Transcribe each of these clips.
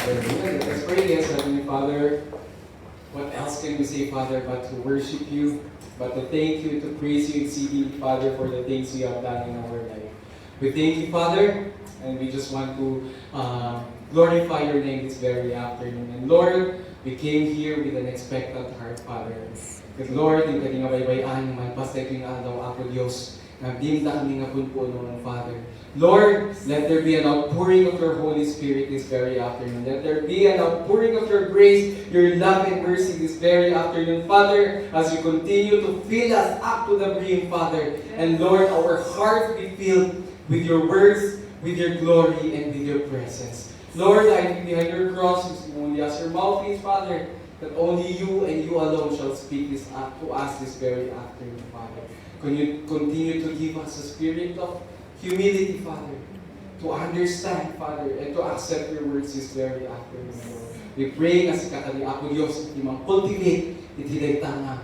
Let us pray. Yes, Heavenly Father, what else can we say, Father, but to worship you, but to thank you, to praise you exceedingly, Father, for the things you have done in our life. We thank you, Father, and we just want to glorify your name this very afternoon. And Lord, we came here with an expectant heart, Father. Because Lord, yung kating abaybayan, malpas na ito yung alaw ako, Diyos. Nagdimda kami nga po ng Father. Lord, let there be an outpouring of your Holy Spirit this very afternoon. Let there be an outpouring of your grace, your love and mercy this very afternoon, Father, as you continue to fill us up to the brim, Father. And Lord, our hearts be filled with your words, with your glory, and with your presence. Lord, I am behind your cross, only as your mouthpiece, Father, that only you and you alone shall speak this up to us this very afternoon, Father. Can you continue to give us a spirit of humility, Father, to understand, Father, and to accept your words this very afternoon, Lord. We pray nga si kakali ako, Diyos, imang cultivate, iti tanga,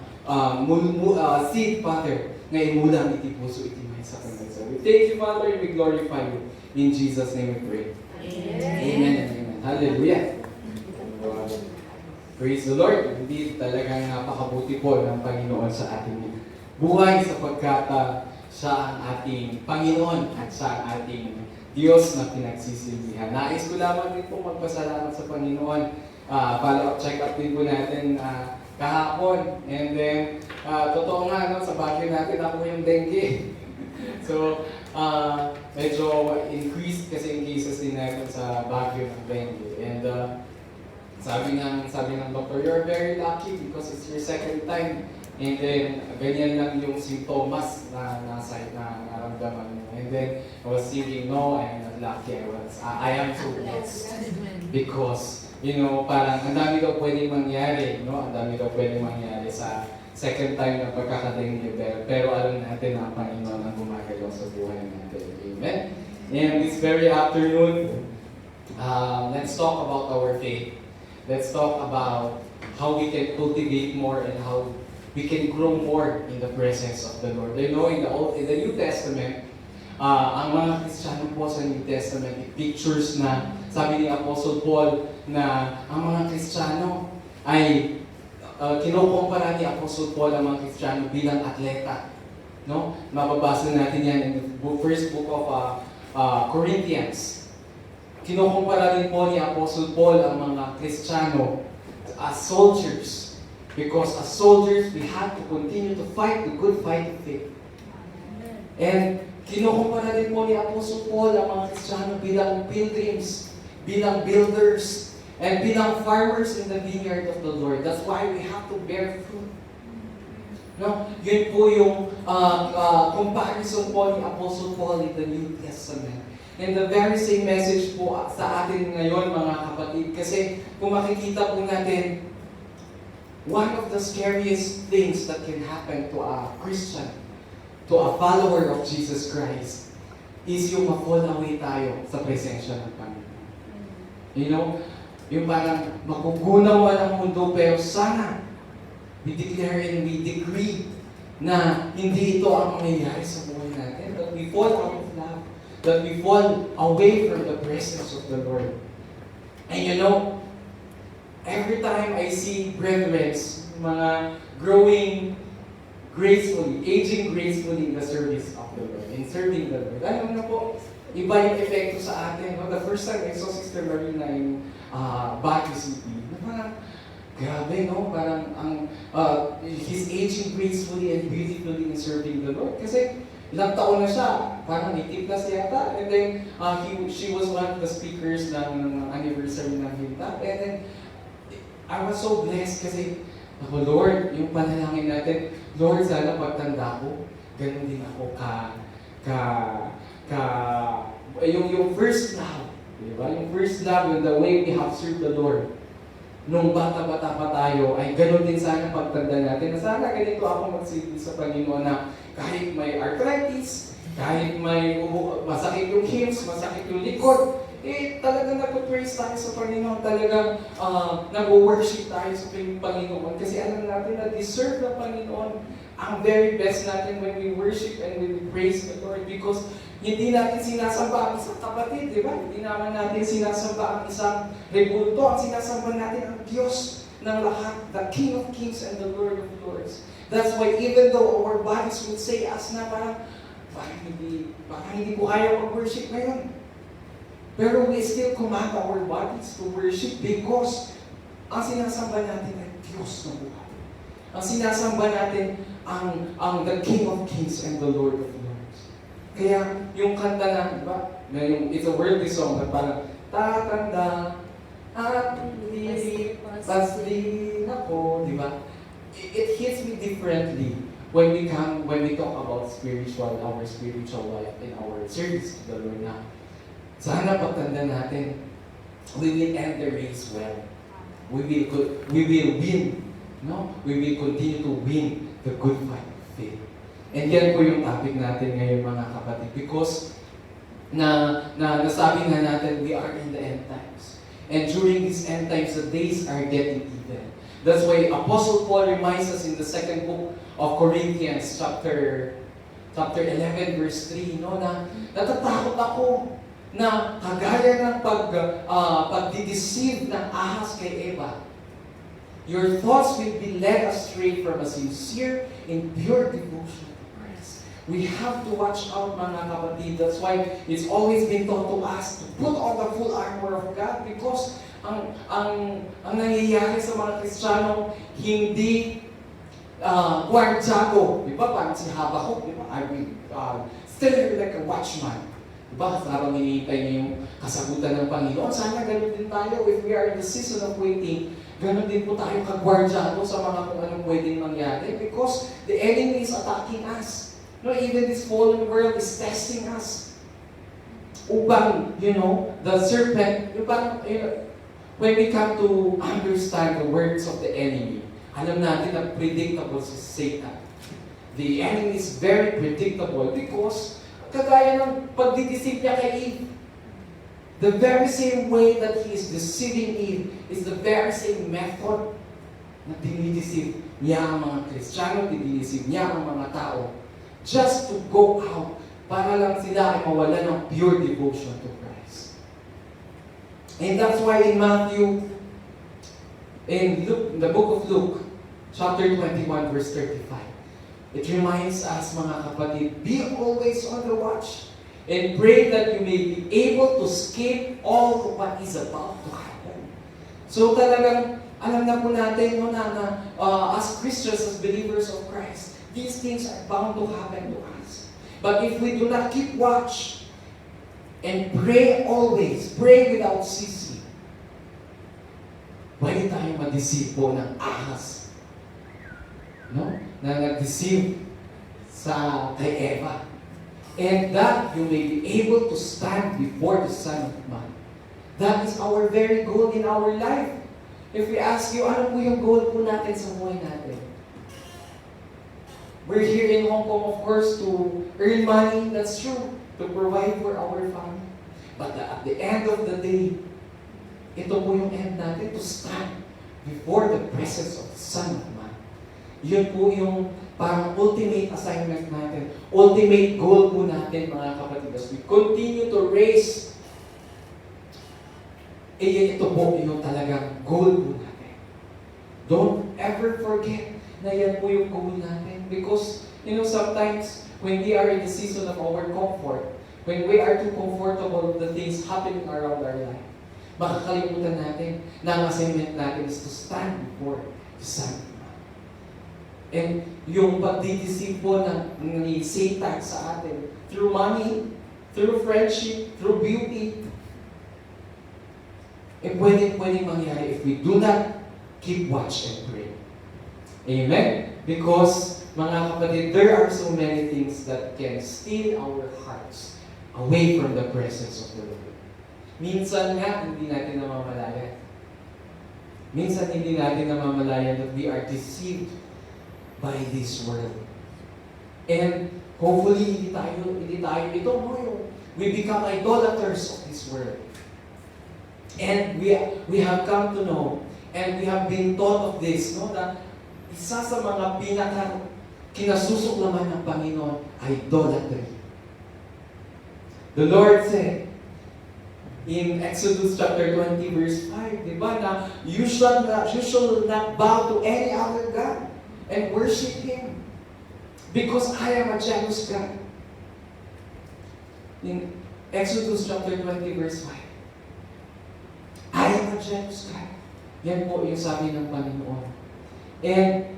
seed, Father, nga imulang iti puso, iti may sa kanay. So we thank you, Father, and we glorify you. In Jesus' name we pray. Amen. Amen and amen. Hallelujah. Praise the Lord. Indeed, talagang napakabuti po ng Panginoon sa ating buhay sapagkat siya ang ating Panginoon at siya ang ating Diyos na pinagsisilbihan. Nais ko lamang din po magpasalamat sa Panginoon. Follow-up check-up din po natin kahapon. And then, totoo nga, no, sa bagyo natin ako yung dengue. So, medyo increased kasi yung cases din natin sa bagyo ng dengue. And sabi ng doctor, you're very lucky because it's your second time. And then, ganyan lang yung simptomas na naramdaman mo. And then, I was thinking, no, I'm not lucky. I am so blessed. Because, you know, parang ang dami daw pwedeng mangyari, no? Ang dami daw pwedeng mangyari sa second time na pagkakadengue. Pero alam natin na ang Panginoon ang gumagalaw sa buhay natin. Amen? And this very afternoon, let's talk about our faith. Let's talk about how we can cultivate more and how we can grow more in the presence of the Lord. You know, in the New Testament, ang mga Kristiyano po sa New Testament, pictures na, sabi ni Apostle Paul, na ang mga Kristiyano ay kinukumpara ni Apostle Paul ang mga Kristiyano bilang atleta. No? Mababasa natin yan in the first book of Corinthians. Kinukumpara rin po ni Apostle Paul ang mga Kristiyano as soldiers. Because as soldiers, we have to continue to fight the good fight of faith. And kinukumpara din po ni Apostle Paul ang mga Kristiyano bilang pilgrims, bilang builders, and bilang farmers in the vineyard of the Lord. That's why we have to bear fruit. No? Yun po yung comparison po ni Apostle Paul in the New Testament. And the very same message po sa atin ngayon, mga kapatid. Kasi kung makikita po natin, one of the scariest things that can happen to a Christian, to a follower of Jesus Christ, is yung ma-fall away tayo sa presensya ng Panginoon. You know, yung parang makugunaw ang mundo, pero sana we declare and we decree na hindi ito ang mangyayari sa buhay natin. That we fall out of love. That we fall away from the presence of the Lord. And you know, every time I see brethren, mga growing gracefully, aging gracefully in the service of the Lord, in serving the Lord. Alam na po, iba yung epekto sa atin. No? The first time I saw Sister Marina in Baguio City, parang grabe, no? Parang he's aging gracefully and beautifully in serving the Lord. Kasi ilang taon na siya, parang 80 plus yata. And then, she was one of the speakers ng anniversary ng Hinta. And then, I was so blessed kasi, Lord, yung panalangin natin, Lord, sana pagtanda ko, ganun din ako yung first love, di ba? Yung first love, yung the way we have served the Lord. Nung bata-bata pa tayo, ay ganun din sana pagtanda natin. Na sana ganito ako magsilbi sa Panginoon na kahit may arthritis, kahit may masakit yung hips, masakit yung likod, talagang nag-praise tayo sa Panginoon, talagang nag-worship tayo sa Panginoon. Kasi alam natin na deserve ng Panginoon ang very best natin when we worship and when we praise the Lord. Because Hindi natin sinasamba ang isang kapatid, di ba? Hindi naman natin sinasamba ang isang rebulto. Ang sinasamba natin ang Diyos ng lahat, the King of Kings and the Lord of Lords. That's why even though our bodies would say us na parang hindi ko kaya mag-worship ngayon. Pero we still command our bodies to worship because ang sinasamba natin ay Diyos ng buhay. Ang sinasamba natin ang the King of Kings and the Lord of Lords. Kaya yung kanta na, diba? It's a worldly song na parang tatanda at lilipas din ako, diba? It hits me differently when we talk about our spiritual life and our service to the Lord na. Sana pagtanda natin, we will end the race well. We will win. No? We will continue to win the good fight of faith. And yan po yung topic natin ngayon mga kapatid. Because nasabi nga natin, we are in the end times. And during these end times, the days are getting even. That's why Apostle Paul reminds us in the second book of Corinthians, chapter 11, verse 3, no, na natatakot ako na kagaya ng pagdideceive ng ahas kay Eva. Your thoughts will be led astray from a sincere and pure devotion to Christ. We have to watch out mga kapatid. That's why it's always been taught to us to put on the full armor of God because ang nangyayari sa mga Kristiyano hindi kwartyago. Diba? Parang si Habakkuk, diba? I will stay like a watchman. Diba? Habang hinihintay niya yung kasagutan ng Panginoon. Sana ganun din tayo. If we are in the season of waiting, ganun din po tayo kagwardyado sa mga kung anong pwedeng mangyari. Because the enemy is attacking us. No, even this fallen world is testing us. Upang, the serpent, when we come to understand the words of the enemy, alam natin na predictable si Satan. The enemy is very predictable because kagaya ng pagdideceive niya kay Eve. The very same way that he is deceiving Eve is the very same method na dinideceive niya ang mga Kristiyano, dinideceive niya ang mga tao just to go out para lang sila ay mawala ng pure devotion to Christ. And that's why in Matthew, in the book of Luke, chapter 21, verse 35, it reminds us, mga kapatid, be always on the watch and pray that you may be able to escape all of what is about to happen. So talagang alam na po natin as Christians, as believers of Christ, these things are bound to happen to us. But if we do not keep watch and pray always, pray without ceasing, pwede tayong ma-deceive po ng ahas. No? Na nag-deceive kay Eva. And that you may be able to stand before the Son of Man. That is our very goal in our life. If we ask you, ano po yung goal po natin sa buhay natin? We're here in Hong Kong, of course, to earn money, that's true, to provide for our family. But at the end of the day, ito po yung end natin, to stand before the presence of the Son of Man. Yun po yung parang ultimate assignment natin, ultimate goal po natin, mga kapatid. As we continue to raise, ito po yung talagang goal po natin. Don't ever forget na yan po yung goal natin. Because, sometimes, when we are in the season of our comfort, when we are too comfortable with the things happening around our life, makakalimutan natin na ang assignment natin is to stand before the Son of Man. And yung pagdideceive po ni Satan sa atin, through money, through friendship, through beauty, pwedeng mangyari if we do not keep watch and pray. Amen? Because, mga kapatid, there are so many things that can steal our hearts away from the presence of the Lord. Minsan nga, hindi natin namamalayan. Minsan hindi natin namamalayan that we are deceived by this world. And hopefully, we become idolaters of this world. And we have come to know, and we have been taught of this, that isa sa mga kinasusuklaman ng Panginoon, idolatry. The Lord said, in Exodus chapter 20 verse 5, di ba, na you shall not bow to any other God and worship Him because I am a jealous God. In Exodus chapter 20 verse 5, I am a jealous God. Yan po yung sabi ng Panginoon. And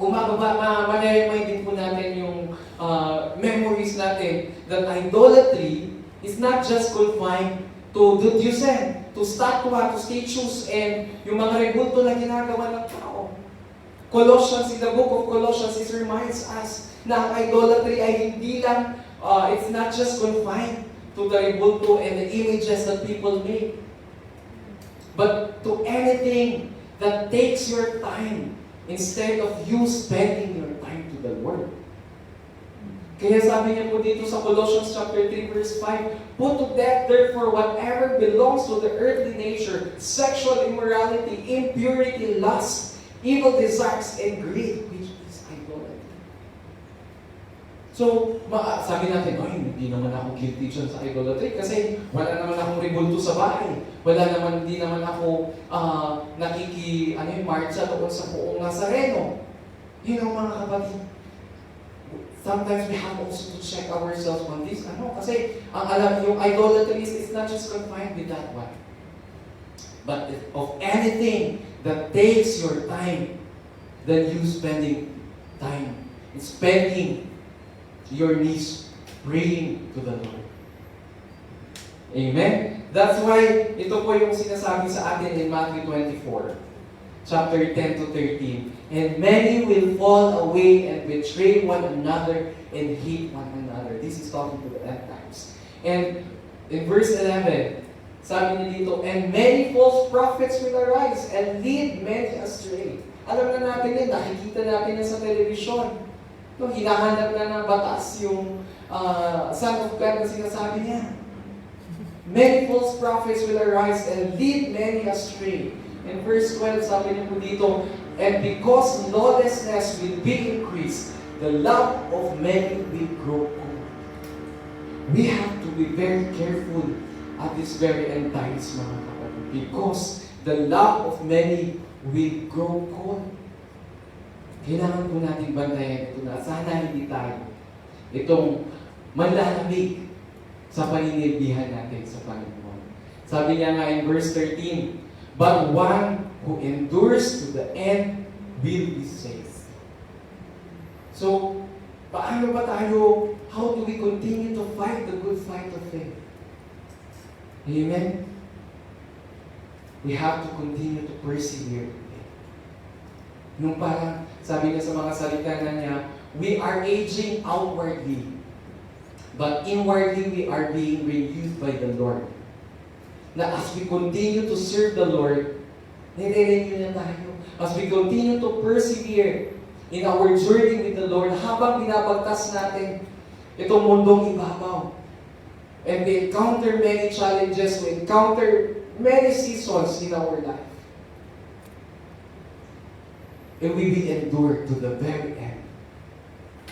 kung ma-remind din po natin yung memories natin that idolatry is not just confined to Diyosen, to statua, to statues, and yung mga rebulto na ginagawa ng tao. Colossians, in the book of Colossians, it reminds us na ang idolatry ay hindi lang, it's not just confined to the rebulto and the images that people make, but to anything that takes your time instead of you spending your time to the Lord. Kaya sabi niya po dito sa Colossians chapter 3 verse 5, put to death therefore whatever belongs to the earthly nature, sexual immorality, impurity, lust, evil desires, and greed, which is idolatry. So, sabi natin, ay, hindi naman ako guilty dyan sa idolatry kasi wala naman akong rebulto sa bahay. Hindi naman ako marcha doon sa buong Nazareno. You know, mga kapatid, sometimes we have also to check ourselves on this. Kasi yung idolatry is not just confined with that one. But of anything that takes your time, then you spending time, spending your knees praying to the Lord. Amen? That's why ito po yung sinasabi sa atin in Matthew 24, chapter 10 to 13. And many will fall away and betray one another and hate one another. This is talking to the end times. And in verse 11, sabi niya dito, and many false prophets will arise and lead many astray. Alam na natin yan, nakikita natin yan sa television. No, hinahanap na ng batas yung Son of God na sinasabi niya. Many false prophets will arise and lead many astray. In verse 12, sabi niya po dito, and because lawlessness will be increased, the love of many will grow cold. We have to be very careful at this very end times, mga kapatid, because the love of many will grow cold. Kailangan po natin bantayan ito na sana hindi tayo itong manlalamig sa paninilbihan natin sa Panginoon. Sabi niya nga in verse 13, but one who endures to the end will be saved. So, paano ba tayo, how do we continue to fight the good fight of faith? Amen? We have to continue to persevere. Yung parang, sabi niya sa mga salita na niya, we are aging outwardly, but inwardly we are being renewed by the Lord. Na as we continue to serve the Lord, nire-renew na tayo. As we continue to persevere in our journey with the Lord, habang binabagtas natin itong mundong ibabaw, and we encounter many challenges, we encounter many seasons in our life, and we will endure to the very end.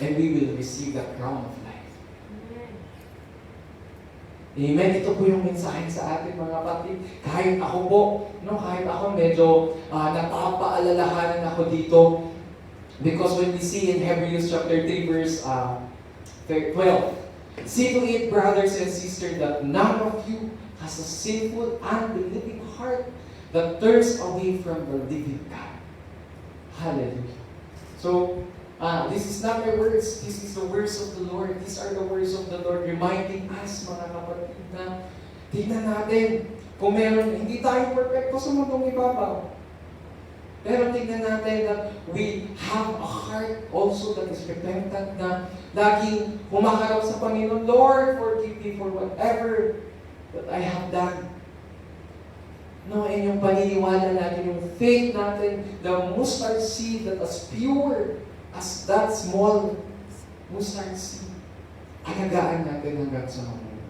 And we will receive the crown of life. Amen. Ito po yung mensahe sa atin, mga kapatid. Kahit ako po, kahit ako medyo napapaalalahanan ako dito. Because when we see in Hebrews chapter 3 verse 12, see to it, brothers and sisters, that none of you has a sinful, unbelieving heart that turns away from the living God. Hallelujah. So, this is not my words. This is the words of the Lord. These are the words of the Lord reminding us, mga kapatid, na tingnan natin kung meron, hindi tayo perfecto sa mundong ibabaw. Pero tingnan natin that we have a heart also that is repentant, na laging humaharap sa Panginoon, Lord, forgive me for whatever that I have done. No, and yung paniniwala natin, yung faith natin, the mustard seed that as pure as that small mustard seed, alagaan natin hanggang sa mamaya.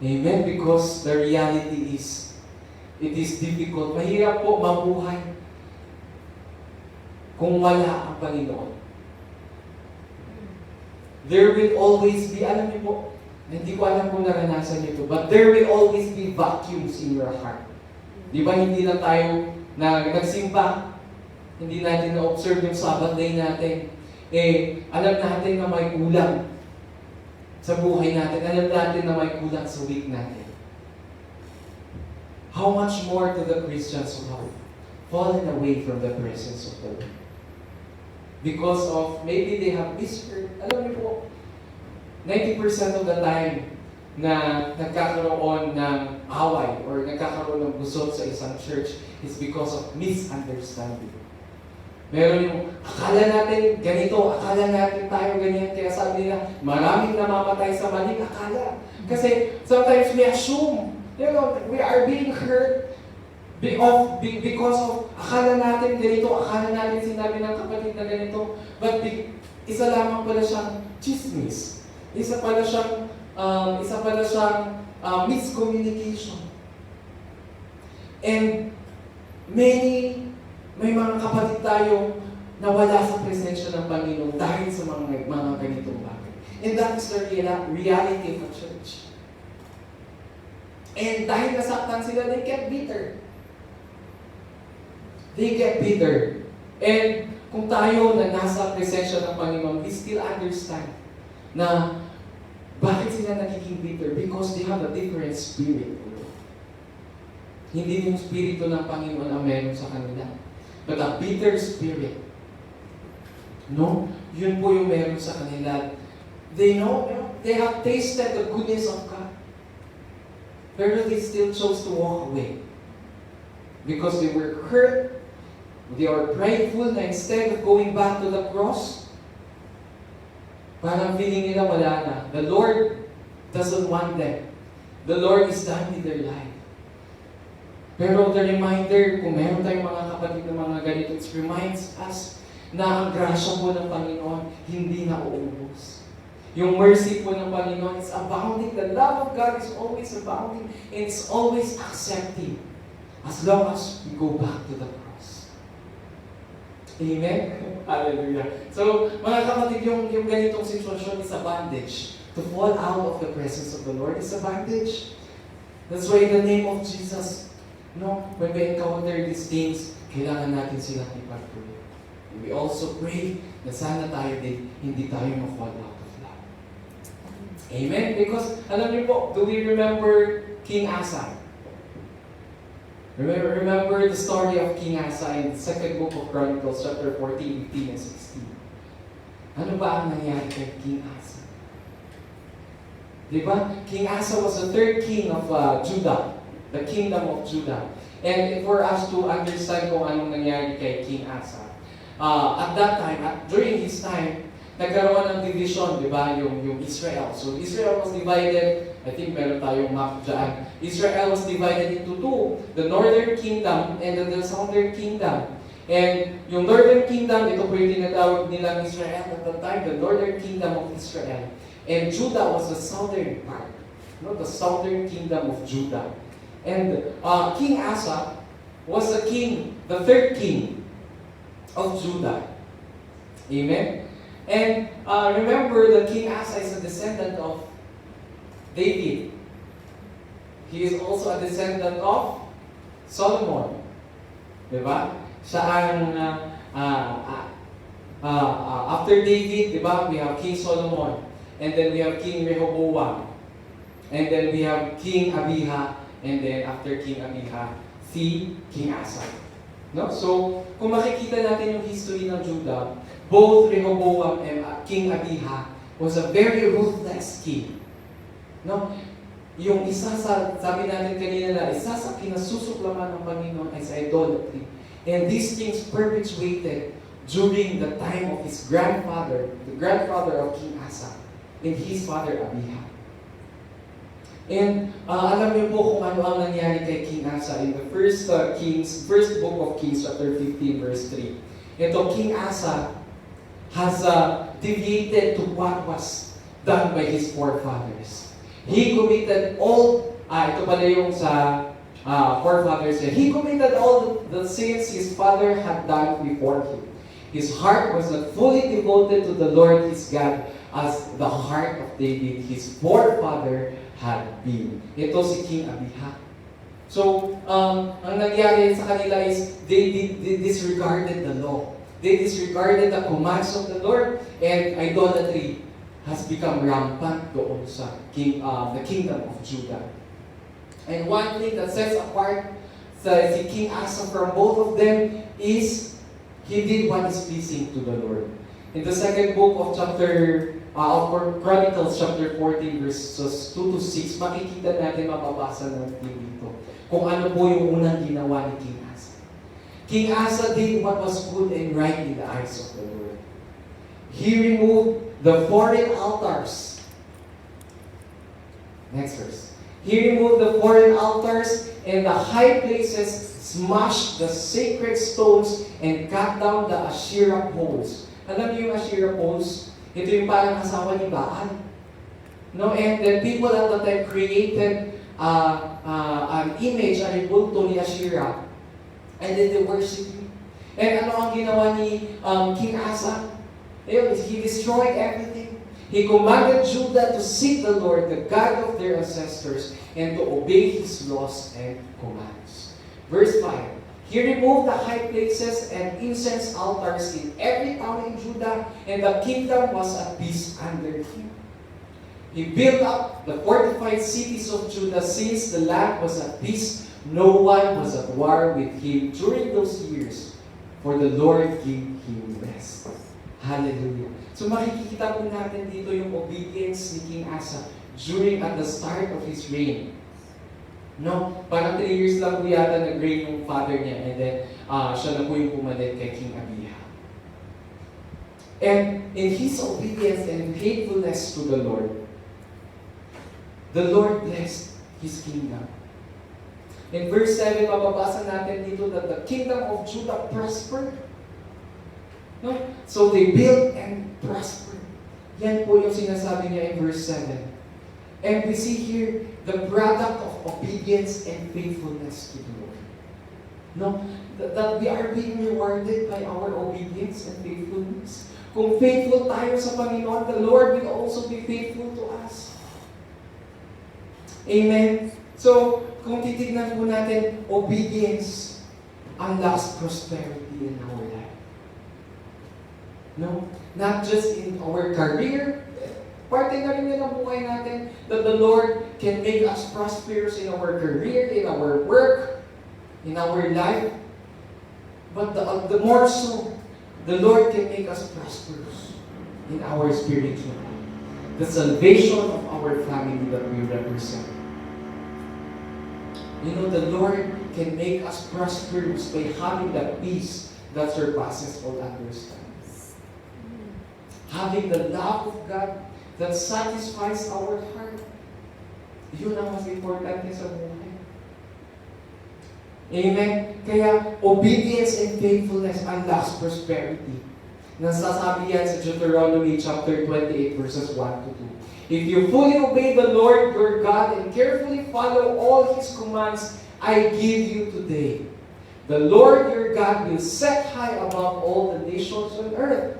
Amen? Because the reality is, it is difficult. Mahirap po mabuhay kung wala ang Panginoon. There will always be, alam niyo po, hindi ko alam kung naranasan niyo ito, but there will always be vacuums in your heart. Di ba hindi lang tayo nagsimba, hindi natin na-observe yung Sabbath day natin. Alam natin na may kulang sa buhay natin. Alam natin na may kulang sa week natin. How much more to the Christians who have fallen away from the presence of the Lord? Because of, maybe they have whispered, alam niyo po, 90% of the time na nagkakaroon ng away or nagkakaroon ng gusot sa isang church is because of misunderstanding. Meron yung, akala natin ganito, akala natin tayo ganyan, kaya sabi nila, maraming namamatay sa maling akala. Kasi sometimes we assume, we are being hurt because of akala natin ganito, akala natin sinabi ng kapatid na ganito, but isa lamang pala siyang chismis. Isa pala siyang miscommunication. And may mga kapatid tayo na wala sa presensya ng Panginoon dahil sa mga ganitong bagay. And that is the reality of a church. And dahil nasaktan sila, they get bitter. They get bitter. And kung tayo na nasa presensya ng Panginoon, we still understand na bakit sila nagiging bitter? Because they have a different spirit. Hindi yung spirito ng Panginoon ang meron sa kanila. But a bitter spirit. No? Yun po yung meron sa kanila. They know, they have tasted the goodness of God. Pero they still chose to walk away. Because they were hurt. They are prideful na instead of going back to the cross, parang feeling nila wala na. The Lord doesn't want them. The Lord is done with their life. Pero the reminder, kung meron tayong mga kapatid na mga ganito, it reminds us na ang grasya po ng Panginoon hindi na uubos. Yung mercy po ng Panginoon is abounding. The love of God is always abounding and it's always accepting as long as we go back to the cross. Amen? Hallelujah. So, mga kapatid, yung ganitong sitwasyon is a bondage. To fall out of the presence of the Lord is a bondage. That's why in the name of Jesus, when we encounter these things, kailangan natin silang ipag-pray. And we also pray na sana tayo din, hindi tayo ma-fall out of love. Amen? Because, alam niyo po, do we remember King Asa? Remember the story of King Asa in the second book of Chronicles, chapter 14, 15, and 16. Ano ba ang nangyari kay King Asa? Diba? King Asa was the third king of Judah, the kingdom of Judah. And for us to understand kung anong nangyari kay King Asa, at that time, during his time, nagkaroon ng division, di ba, yung Israel. So Israel was divided, I think meron tayong map dyan. Israel was divided into two, the northern kingdom and the southern kingdom. And yung northern kingdom, ito po yung tinatawag nilang Israel at that time, the northern kingdom of Israel. And Judah was the southern part, the southern kingdom of Judah. And King Asa was the king, the third king of Judah. Amen? And remember that King Asa is a descendant of David. He is also a descendant of Solomon. Diba? Siya ang, after David, diba, we have King Solomon. And then we have King Rehoboam. And then we have King Abiha. And then after King Abiha, si King Asa. No? So, kung makikita natin yung history ng Judah, both Rehoboam and King Abiha was a very ruthless king. No? Yung isa sa, sabi natin kanina na, isa sa kinasusuklaman ng Panginoon ay sa idolatry. And these things perpetuated during the time of his grandfather, the grandfather of King Asa, and his father Abiha. And alam niyo po kung ano ang nangyari kay King Asa in the first book of Kings, chapter 15, verse 3. Ito, King Asa has deviated to what was done by his forefathers. He committed ito pala yung sa forefathers. He committed all the sins his father had done before him. His heart was not fully devoted to the Lord his God as the heart of David, his forefather, had been. Ito si King Abijah. So, ang nangyari sa kanila is they disregarded the law. They disregarded the commands of the Lord, and idolatry has become rampant doon sa the kingdom of Judah. And one thing that sets apart si King Asa from both of them is he did what is pleasing to the Lord. In the second book of Chronicles chapter 14 verses 2 to 6, makikita natin, mababasa natin dito kung ano po yung unang ginawa ni King Asa. King Asa did what was good and right in the eyes of the Lord. He removed the foreign altars. Next verse. He removed the foreign altars and the high places, smashed the sacred stones, and cut down the Asherah poles. Alam niyo yung Asherah poles? Ito yung parang asawa ni Baal. No? And then people at the time created an image, an ibulto ni Asherah, and then they worship him. And ano ang ginawa ni King Asa? He destroyed everything. He commanded Judah to seek the Lord, the God of their ancestors, and to obey His laws and commands. Verse 5, He removed the high places and incense altars in every town in Judah, and the kingdom was at peace under him. He built up the fortified cities of Judah since the land was at peace. No one was at war with him during those years, for the Lord gave him rest. Hallelujah. So makikita po natin dito yung obedience ni King Asa at the start of his reign. No? Parang 3 years lang po yata nag-reign yung father niya, and then siya na po yung pumalit kay King Abijah. And in his obedience and faithfulness to the Lord blessed his kingdom. In verse 7, mababasa natin dito that the kingdom of Judah prospered. No? So they built and prospered. Yan po yung sinasabi niya in verse 7. And we see here the product of obedience and faithfulness to the Lord. No? That we are being rewarded by our obedience and faithfulness. Kung faithful tayo sa Panginoon, the Lord will also be faithful to us. Amen? So, kung titignan po natin, obedience unlocks prosperity in our life. No? Not just in our career. Parte na rin yan ang buhay natin that the Lord can make us prosperous in our career, in our work, in our life. But the more so, the Lord can make us prosperous in our spiritual life. The salvation of our family that we represent. You know, the Lord can make us prosperous by having that peace that surpasses all understanding. Having the love of God that satisfies our heart. Yun ang mas importante sa buhay. Amen? Kaya, obedience and faithfulness unlocks prosperity. Nasasabi yan sa Deuteronomy chapter 28 verses 1 to 2. If you fully obey the Lord your God and carefully follow all His commands I give you today, the Lord your God will set high above all the nations on earth.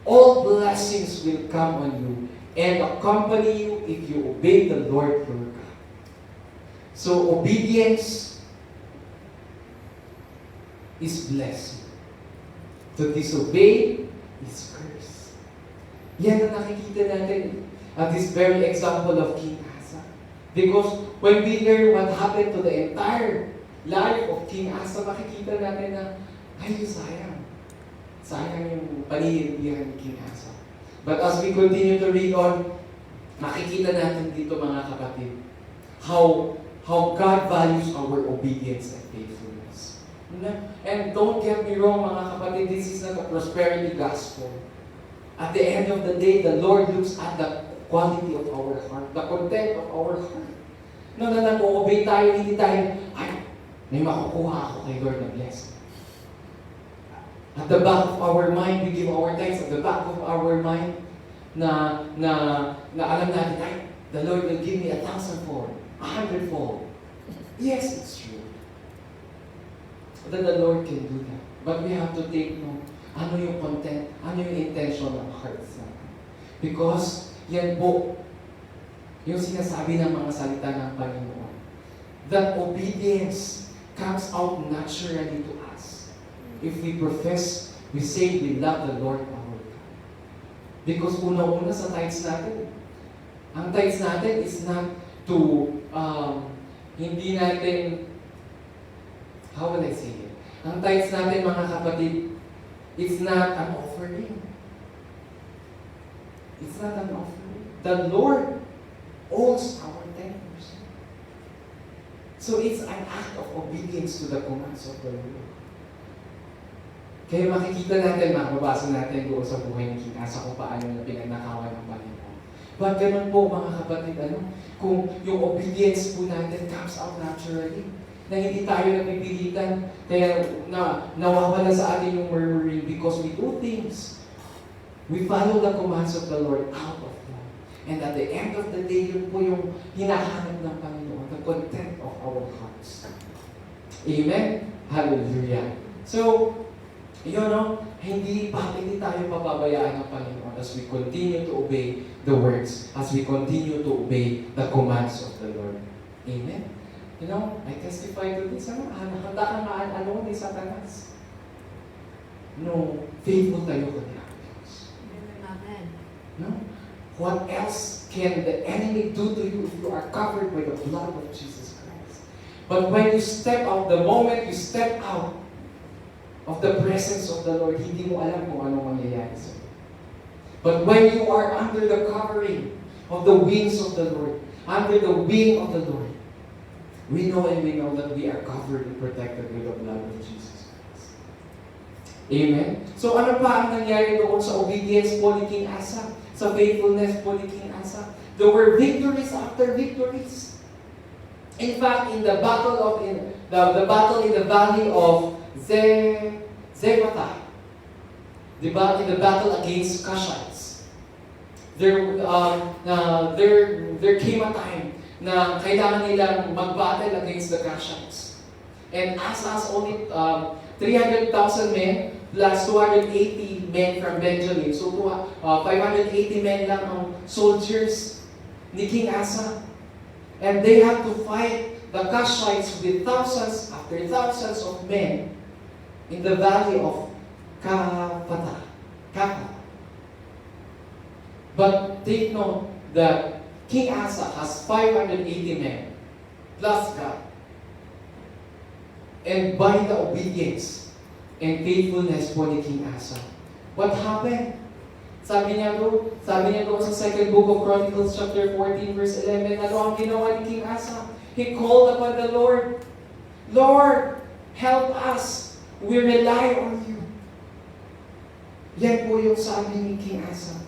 All blessings will come on you and accompany you if you obey the Lord your God. So obedience is blessing. To disobey is curse. Yan ang nakikita natin at this very example of King Asa. Because when we learn what happened to the entire life of King Asa, makikita natin na, ay, sayang. Sayang yung panindihan ni King Asa. But as we continue to read on, makikita natin dito mga kapatid, how God values our obedience and faithfulness. And don't get me wrong mga kapatid, this is not a prosperity gospel. At the end of the day, the Lord looks at the quality of our heart, the content of our heart. Na nag-obey tayo, hindi tayo, ay, may makukuha ako kay Lord na blessing. At the back of our mind, we give our thanks. At the back of our mind, na alam natin, ay, the Lord will give me 1,000-fold, 100-fold. Yes, it's true. That the Lord can do that. But we have to take note, ano yung content, ano yung intention ng hearts natin. Because yan po yung sinasabi ng mga salita ng Panginoon. That obedience comes out naturally to us. If we profess, we say we love the Lord our God. Because una-una sa tithes natin, ang tithes natin is not to, hindi natin, how will I say it? Ang tithes natin, mga kapatid, it's not an offering. It's not an offering. The Lord owns our 10%. So it's an act of obedience to the commands of the Lord. Kaya makikita natin, mababasa natin doon sa buhay ni King Asa kung paano na pinagnakawan ng Panginoon. But ganun po mga kapatid, kung yung obedience po natin comes out naturally, na hindi tayo napipilitan, kaya nawawala sa atin yung murmuring because we do things. We follow the commands of the Lord out of love. And at the end of the day, yun po yung hinahanap ng Panginoon, the content of our hearts. Amen? Hallelujah. So, hindi tayo pababayaan ng Panginoon as we continue to obey the words, as we continue to obey the commands of the Lord. Amen? I testify to this. Handa kang maano ni Satanas. No, faithful tayo kay Diyos. Amen. No? What else can the enemy do to you if you are covered by the blood of Jesus Christ? But when you step out, the moment you step out of the presence of the Lord, hindi mo alam kung anong mangyayari sa'yo. But when you are under the covering of the wings of the Lord, under the wing of the Lord, we know that we are covered and protected with the blood of Jesus Christ. Amen? So ano pa ang nangyari doon sa obedience po ni King Asa? Sa faithfulness po ni King Asa? There were victories after victories. In fact, in the battle in the valley of Zephatah, in the battle against Cushites, there came a time na kailangan nilang mag-battle against the Cushites. And Asa has only 300,000 men plus 280 men from Benjamin. So 580 men lang ang soldiers ni King Asa. And they have to fight the Cushites with thousands after thousands of men in the valley of Kapa. But take note that King Asa has 580 men plus God. And by the obedience and faithfulness po ni King Asa, what happened? Sabi niya doon sa second book of Chronicles chapter 14 verse 11, ano ang ginawa ni King Asa? He called upon the Lord. Lord, help us. We rely on you. Yan po yung sabi ni King Asa.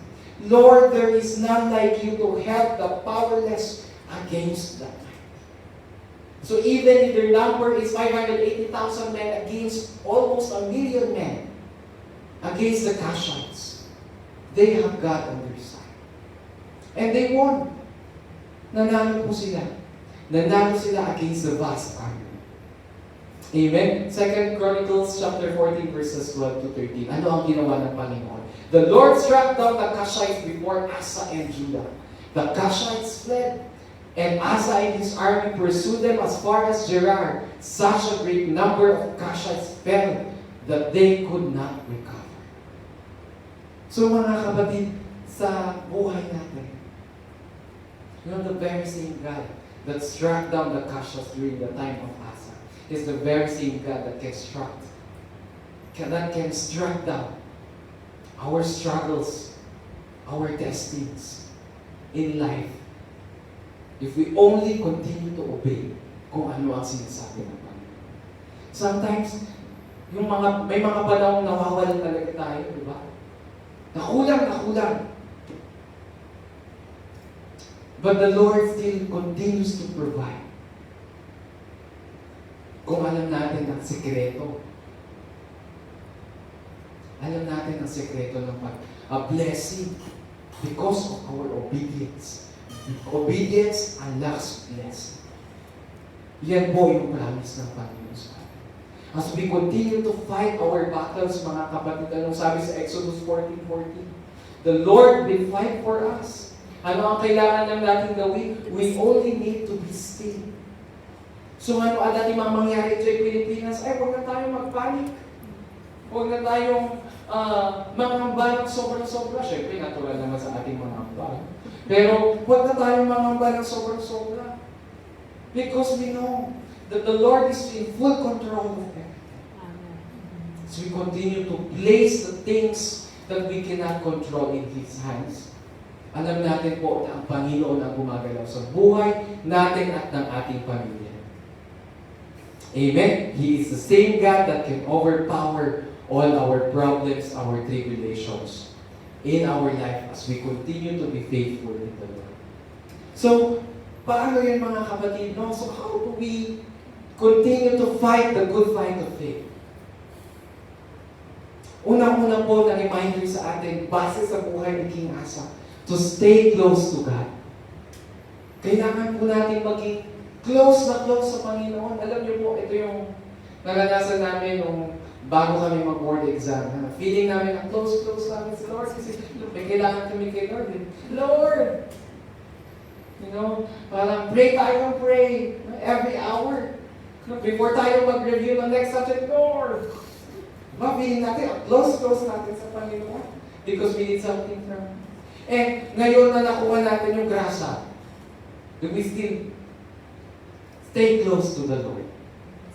Lord, there is none like you to help the powerless against the mighty. So even if their number is 580,000 men against almost 1,000,000 men against the Cushites, they have God on their side. And they won. Nanalo po sila. Nanalo sila against the vast army. Amen? 2 Chronicles chapter 14 verses 12 to 13. Ano ang ginawa ng Panginoon? The Lord struck down the Cushites before Asa and Judah. The Cushites fled, and Asa and his army pursued them as far as Gerar. Such a great number of Cushites fell that they could not recover. So mga kapatid, sa buhay natin, the very same God that struck down the Cushites during the time of Asa is the very same God that can struck down our struggles, our destinies in life, if we only continue to obey kung ano ang sinasabi ng Panginoon. Sometimes, may mga panahon nawawalan talaga tayo, di ba? Nakulang. But the Lord still continues to provide. Kung alam natin ang sekreto. Alam natin ang sekreto ng a blessing because of our obedience. Obedience unlocks blessing. Yan po yung promise ng Panginoon sa atin. As we continue to fight our battles, mga kapatid, anong sabi sa Exodus 14:14? The Lord will fight for us. Ano ang kailangan lang natin gawin? We only need to be still. So ano ang mga mangyari sa Pilipinas? Ay, huwag na tayong mag-panic. Huwag na tayong mangamba ng sobra-sobra. Siyempre, natural naman sa ating mga ambal. Pero huwag na tayong mangamba ng sobra-sobra. Because we know that the Lord is in full control of everything. So we continue to place the things that we cannot control in His hands. Alam natin po na ang Panginoon ang gumagalaw sa buhay natin at ng ating pamilya. Amen? He is the same God that can overpower all our problems, our tribulations in our life as we continue to be faithful in the Lord. So, paano yun mga kapatid? No? So how do we continue to fight the good fight of faith? Unang-una po na reminder sa atin, base sa buhay ni King Asa, to stay close to God. Kailangan po natin maging close na close sa Panginoon. Alam niyo po, ito yung naranasan namin nung bago kami mag-board exam. Feeling namin ang close namin sa Lord. Kasi may kailangan kami kay Lord. Lord! You know, parang pray every hour. Before tayo mag-review ng next subject, Lord! Feeling natin, close natin sa Panginoon. Because we need something from Him. And ngayon na nakuha natin yung grasa, do we still stay close to the Lord?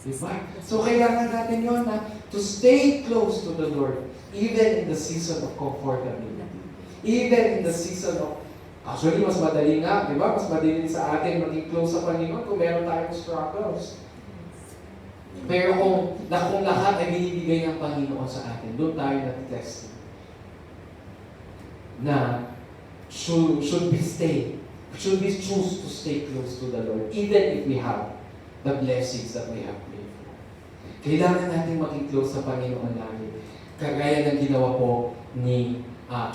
Diba? So kailangan natin yun to stay close to the Lord, even in the season of comfortability. Even in the season of, actually mas madali nga, di ba? Mas madali sa atin maging close sa Panginoon kung meron tayong struggles. Pero kung lahat ay binibigay ng Panginoon sa atin, doon tayo na-test na should we choose to stay close to the Lord, even if we have the blessings that we have prayed for. Kailangan natin maging close sa Panginoon lagi. Kagaya ng ginawa po ni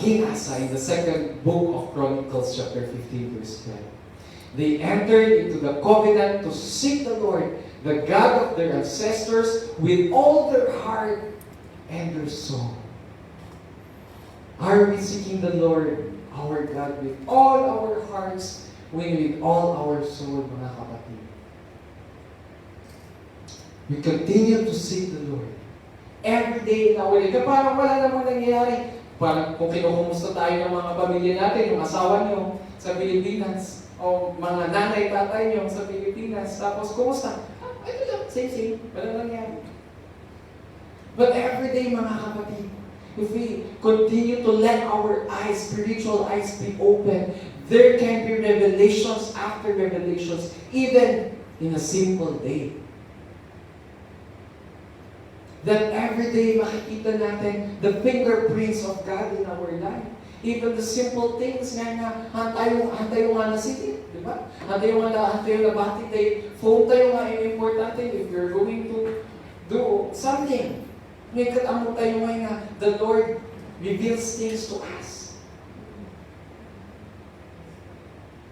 King Asa in the second book of Chronicles chapter 15 verse 12. They entered into the covenant to seek the Lord, the God of their ancestors, with all their heart and their soul. Are we seeking the Lord, our God, with all our hearts, with all our soul, mga kapatid? We continue to seek the Lord. Every day in our life. Parang wala namang nangyayari. Parang kung kinukumusta tayo ng mga pamilya natin, yung asawa nyo sa Pilipinas, o mga nanay, tatay nyo sa Pilipinas, tapos kumusta? Ano lang, same, wala nangyayari. But every day, mga kapatid, if we continue to let our eyes, spiritual eyes, be open, there can be revelations after revelations, even in a simple day. That every day makikita natin the fingerprints of God in our life. Even the simple things nga hantay yung na city, di ba? Hantay yung na batik day, phone tayo nga yung importante if you're going to do something. Ngayon katamo tayo nga the Lord reveals things to us.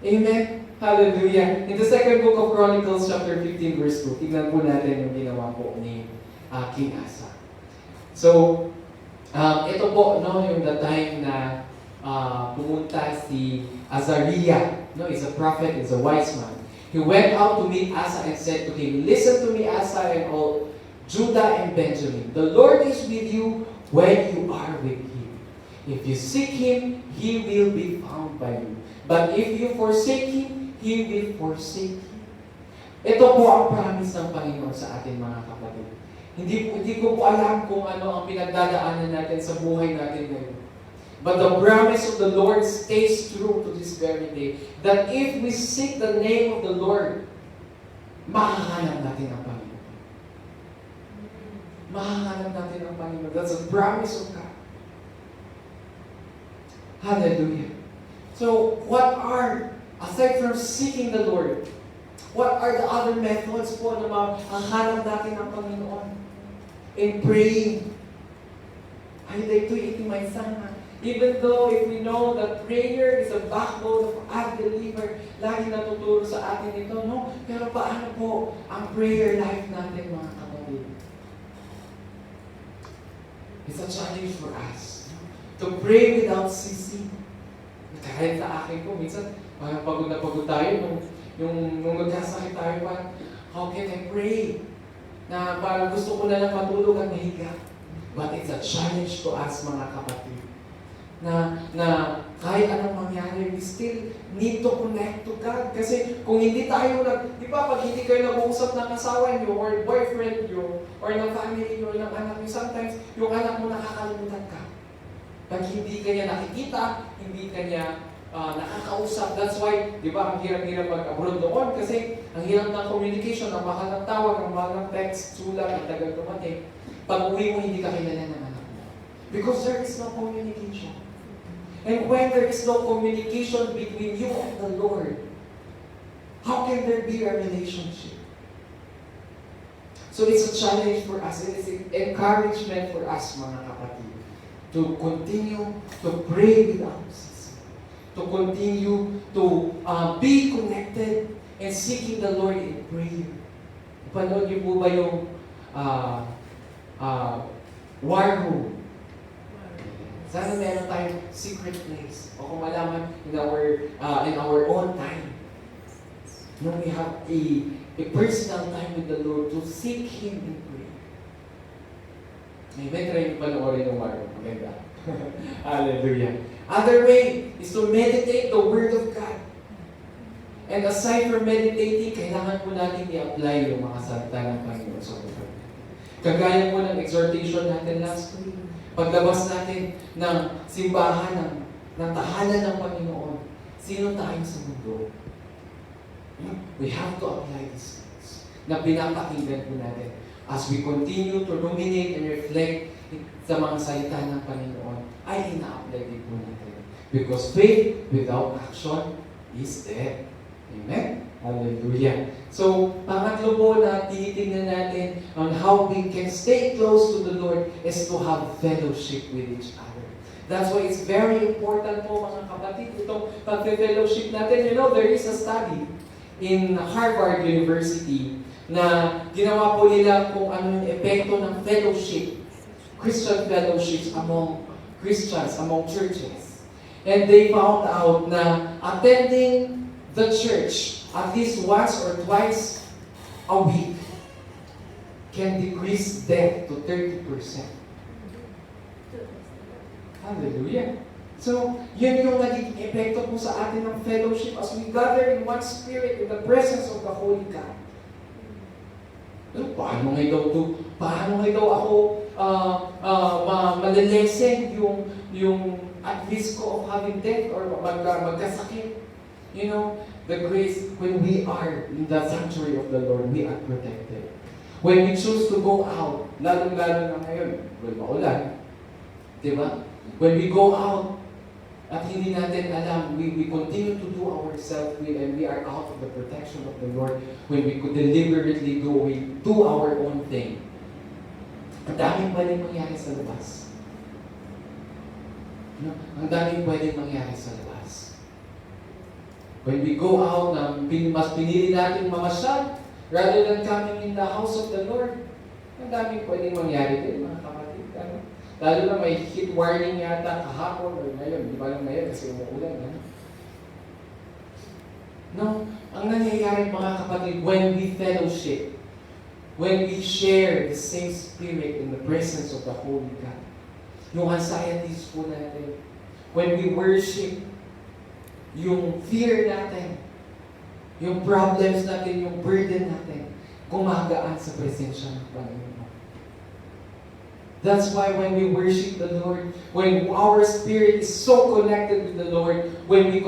Amen? Hallelujah. In the second book of Chronicles chapter 15 verse 2, tignan po natin yung ginawa po ni King Asa. So, ito po, yung the time na pumunta si Azariah, is a prophet, is a wise man. He went out to meet Asa and said to him, "Listen to me, Asa and all Judah and Benjamin. The Lord is with you when you are with Him. If you seek Him, He will be found by you. But if you forsake Him, He will forsake you." Ito po ang promise ng Panginoon sa atin, mga kapatid. Hindi ko po alam kung ano ang pinagdadaanan natin sa buhay natin ngayon. But the promise of the Lord stays true to this very day. That if we seek the name of the Lord, mahahanap natin ang Panginoon. Mahahanap natin ang Panginoon. That's a promise of God. Hallelujah. So, aside from seeking the Lord, what are the other methods po na mahanap natin ang Panginoon? In praying. Ay, ito my son. Even though if we know that prayer is a backbone of our believer, lagi natuturo sa atin ito, no? Pero paano po ang prayer life natin, mga kapatid? It's a challenge for us To pray without ceasing. Kahit sa akin po, minsan, parang pagod na pagod tayo, nung magkasakit tayo, parang, how can I pray? Na parang gusto ko na lang matulog at mahiga. But it's a challenge to us, mga kapatid. Na kahit anong mangyari, we still need to connect to God. Kasi kung hindi tayo di ba, pag hindi kayo nag-uusap ng asawa niyo, or boyfriend niyo, or ng family niyo, or ng anak niyo, sometimes yung anak mo nakakalimutan ka. Pag hindi kanya nakikita, hindi kanya nakakausap. That's why, di ba, ang hirap-hirap mag-abroad noon kasi ang hirap ng communication, ang mahal ng tawag, ang mahal ng text, sulat, ang tagal dumating. Pag uwi mo, hindi ka kilala ng anak mo. Because there is no communication. And when there is no communication between you and the Lord, how can there be a relationship? So it's a challenge for us. It is an encouragement for us, mga kapatid, to continue to pray without ceasing. To continue to be connected and seeking the Lord in prayer. Panood niyo po ba yung war room? Sana meron tayong secret place. O kung malaman in our own time. No, we have a personal time with the Lord to seek Him in prayer. Amen. Try niyo panoorin yung war room. Maganda. Hallelujah. Other way is to meditate the Word of God. And aside from meditating, kailangan po natin i-apply yung mga salita ng Panginoon sa buhay. Kagaya po ng exhortation natin last week. Paglabas natin ng simbahan, ng tahanan ng Panginoon, sino tayo sa mundo? We have to apply these things na pinapakinggan po natin as we continue to ruminate and reflect sa mga salita ng Panginoon, ay ina-apply din po natin. Because faith without action is dead. Amen? Hallelujah. So, pangatlo po na tinitingnan natin on how we can stay close to the Lord is to have fellowship with each other. That's why it's very important po, mga kapatid, itong pag-fellowship natin. You know, there is a study in Harvard University na ginawa po nila kung ano yung epekto ng fellowship, Christian fellowships among Christians, among churches. And they found out na attending the church at least once or twice a week can decrease death to 30%. Hallelujah. So, yun yung naging epekto po sa atin ng fellowship as we gather in one spirit in the presence of the Holy God. Paano nga daw ako malilesen yung at risk of having death or magkasakit? You know, the grace, when we are in the sanctuary of the Lord, we are protected. When we choose to go out, lalong-lalo na ngayon, maulan, di ba? When we go out, at hindi natin alam, we continue to do ourselves and we are out of the protection of the Lord when we could deliberately do our own thing. Ang daming pwedeng mangyari sa labas. No? Ang daming pwedeng mangyari sa labas. When we go out, mas pinili natin mamasyal rather than coming in the house of the Lord, ang daming pwedeng mangyari din, mga kapatid. Lalo na may heat warning yata kahapon o ngayon. Di ba lang ngayon kasi umuulan. No, ang nangyayari, mga kapatid, when we fellowship, when we share the same spirit in the presence of the Holy God, yung anxieties po natin, when we worship, yung fear natin, yung problems natin, yung burden natin, gumagaan sa presensya ng Panginoon. That's why when we worship the Lord, when our spirit is so connected with the Lord, when we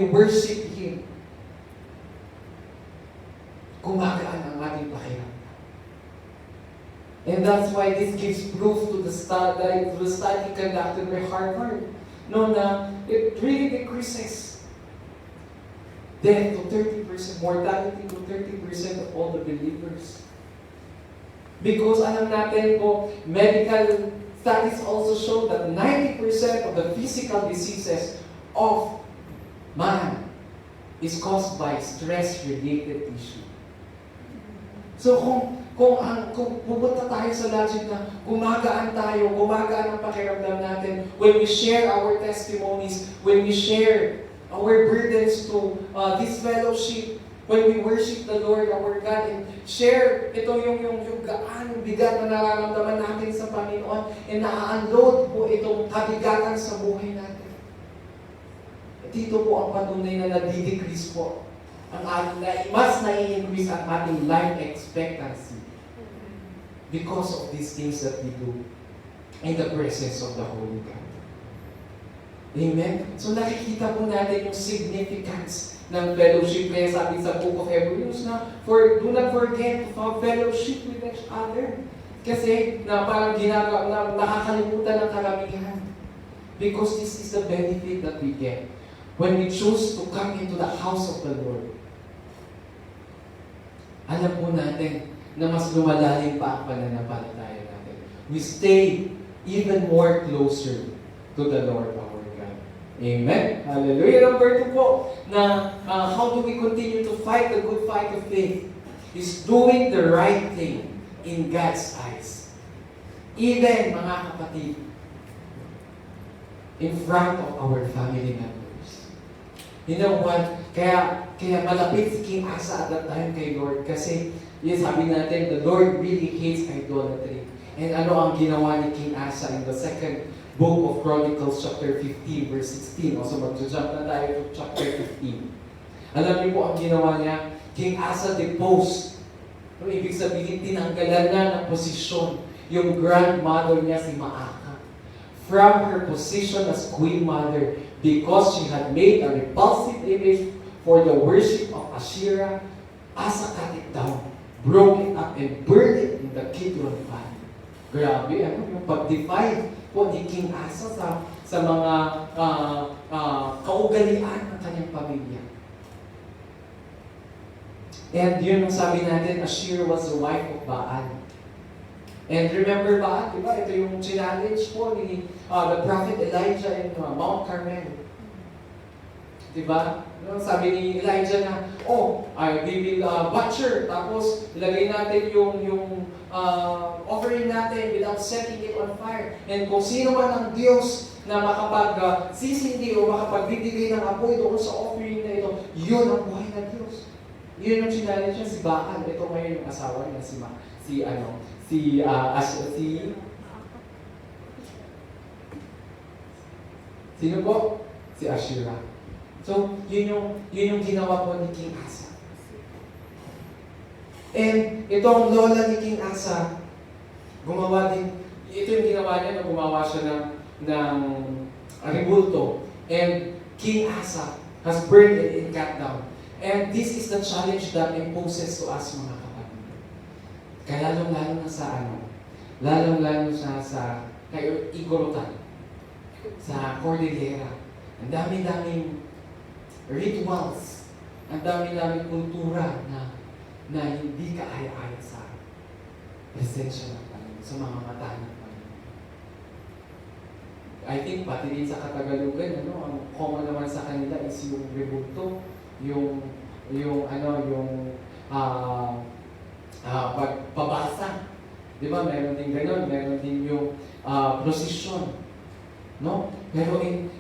worship Him, gumagaan ang ating pakiramdam. And that's why this gives proof to the study conducted by Harvard. No, na it really decreases death to 30%, mortality to 30% of all the believers. Because alam natin po, medical studies also show that 90% of the physical diseases of man is caused by stress-related issue. So kung pupunta tayo sa logic na gumagaan ang pakiramdam natin, when we share our testimonies, when we share our burdens to this fellowship, when we worship the Lord, our God, and share ito yung gaan, yung bigat na nararamdaman natin sa Panginoon, and na-unload po itong kabigatan sa buhay natin. Dito po ang patunay na nadidecrease po. Mas nai-increase ang ating life expectancy because of these things that we do in the presence of the Holy God. Amen? So nakikita po natin yung significance ng fellowship. Kaya sabi sa Book of Hebrews na, do not forget to have fellowship with each other. Kasi na parang nakakalimutan ng karamihan. Because this is the benefit that we get when we choose to come into the house of the Lord. Alam po natin na mas lumalalim pa ang pananampalataya natin. We stay even more closer to the Lord our God. Amen? Hallelujah. Number 2 po, na how do we continue to fight the good fight of faith? Is doing the right thing in God's eyes. Even, mga kapatid, in front of our family members. You know what? Kaya malapit si King Asa at that time kay Lord kasi sabi natin, the Lord really hates idolatry. And ano ang ginawa ni King Asa in the second book of Chronicles chapter 15 verse 16. Also mag-jump na tayo to chapter 15. Alam niyo po ang ginawa niya? King Asa deposed. Ano ibig sabihin? Tinanggalan na ng posisyon yung grandmother niya si Maaka from her position as queen mother because she had made a repulsive image for the worship of Asherah. Asa cut it down, broke it up, and burned it in the Kidron Valley. Grabe, yung pag-define po ni King Asa sa mga kaugalian ng kanyang pamilya. And yun ang sabi natin, Asherah was the wife of Baal. And remember Baal, di ba? Ito yung challenge po ni the prophet Elijah in Mount Carmel. Diba? Sabi ni Elijah na, we will butcher, tapos ilagay natin yung offering natin without setting it on fire. And kung sino man ang Diyos na makapag-sisindi o makapagbibigay ng apoy doon sa offering na ito, yun ang buhay na Diyos. Yun yung challenge niya si Baal. Ito ngayon yung asawa niya, sino po? Si Asherah. So, yun yung ginawa po ni King Asa. And itong lola ni King Asa, gumawa din, ito yung ginawa niya na gumawa siya ng rebulto. And King Asa has burned it and cut down. And this is the challenge that imposes to us, mga kapatid. Kaya lalong-lalo na sa lalong-lalo sa Igorotan, sa Cordillera. Ang dami-daming rituals, ang dami-daming kultura na hindi kaaya-aya sa presensya ng Panginoon, sa mga mata ng Panginoon. I think pati din sa Katagalugan, ang common naman sa kanila is yung rebulto, yung pabasa. Di ba? Meron din gano'n, meron din yung prosesyon. No? Pero in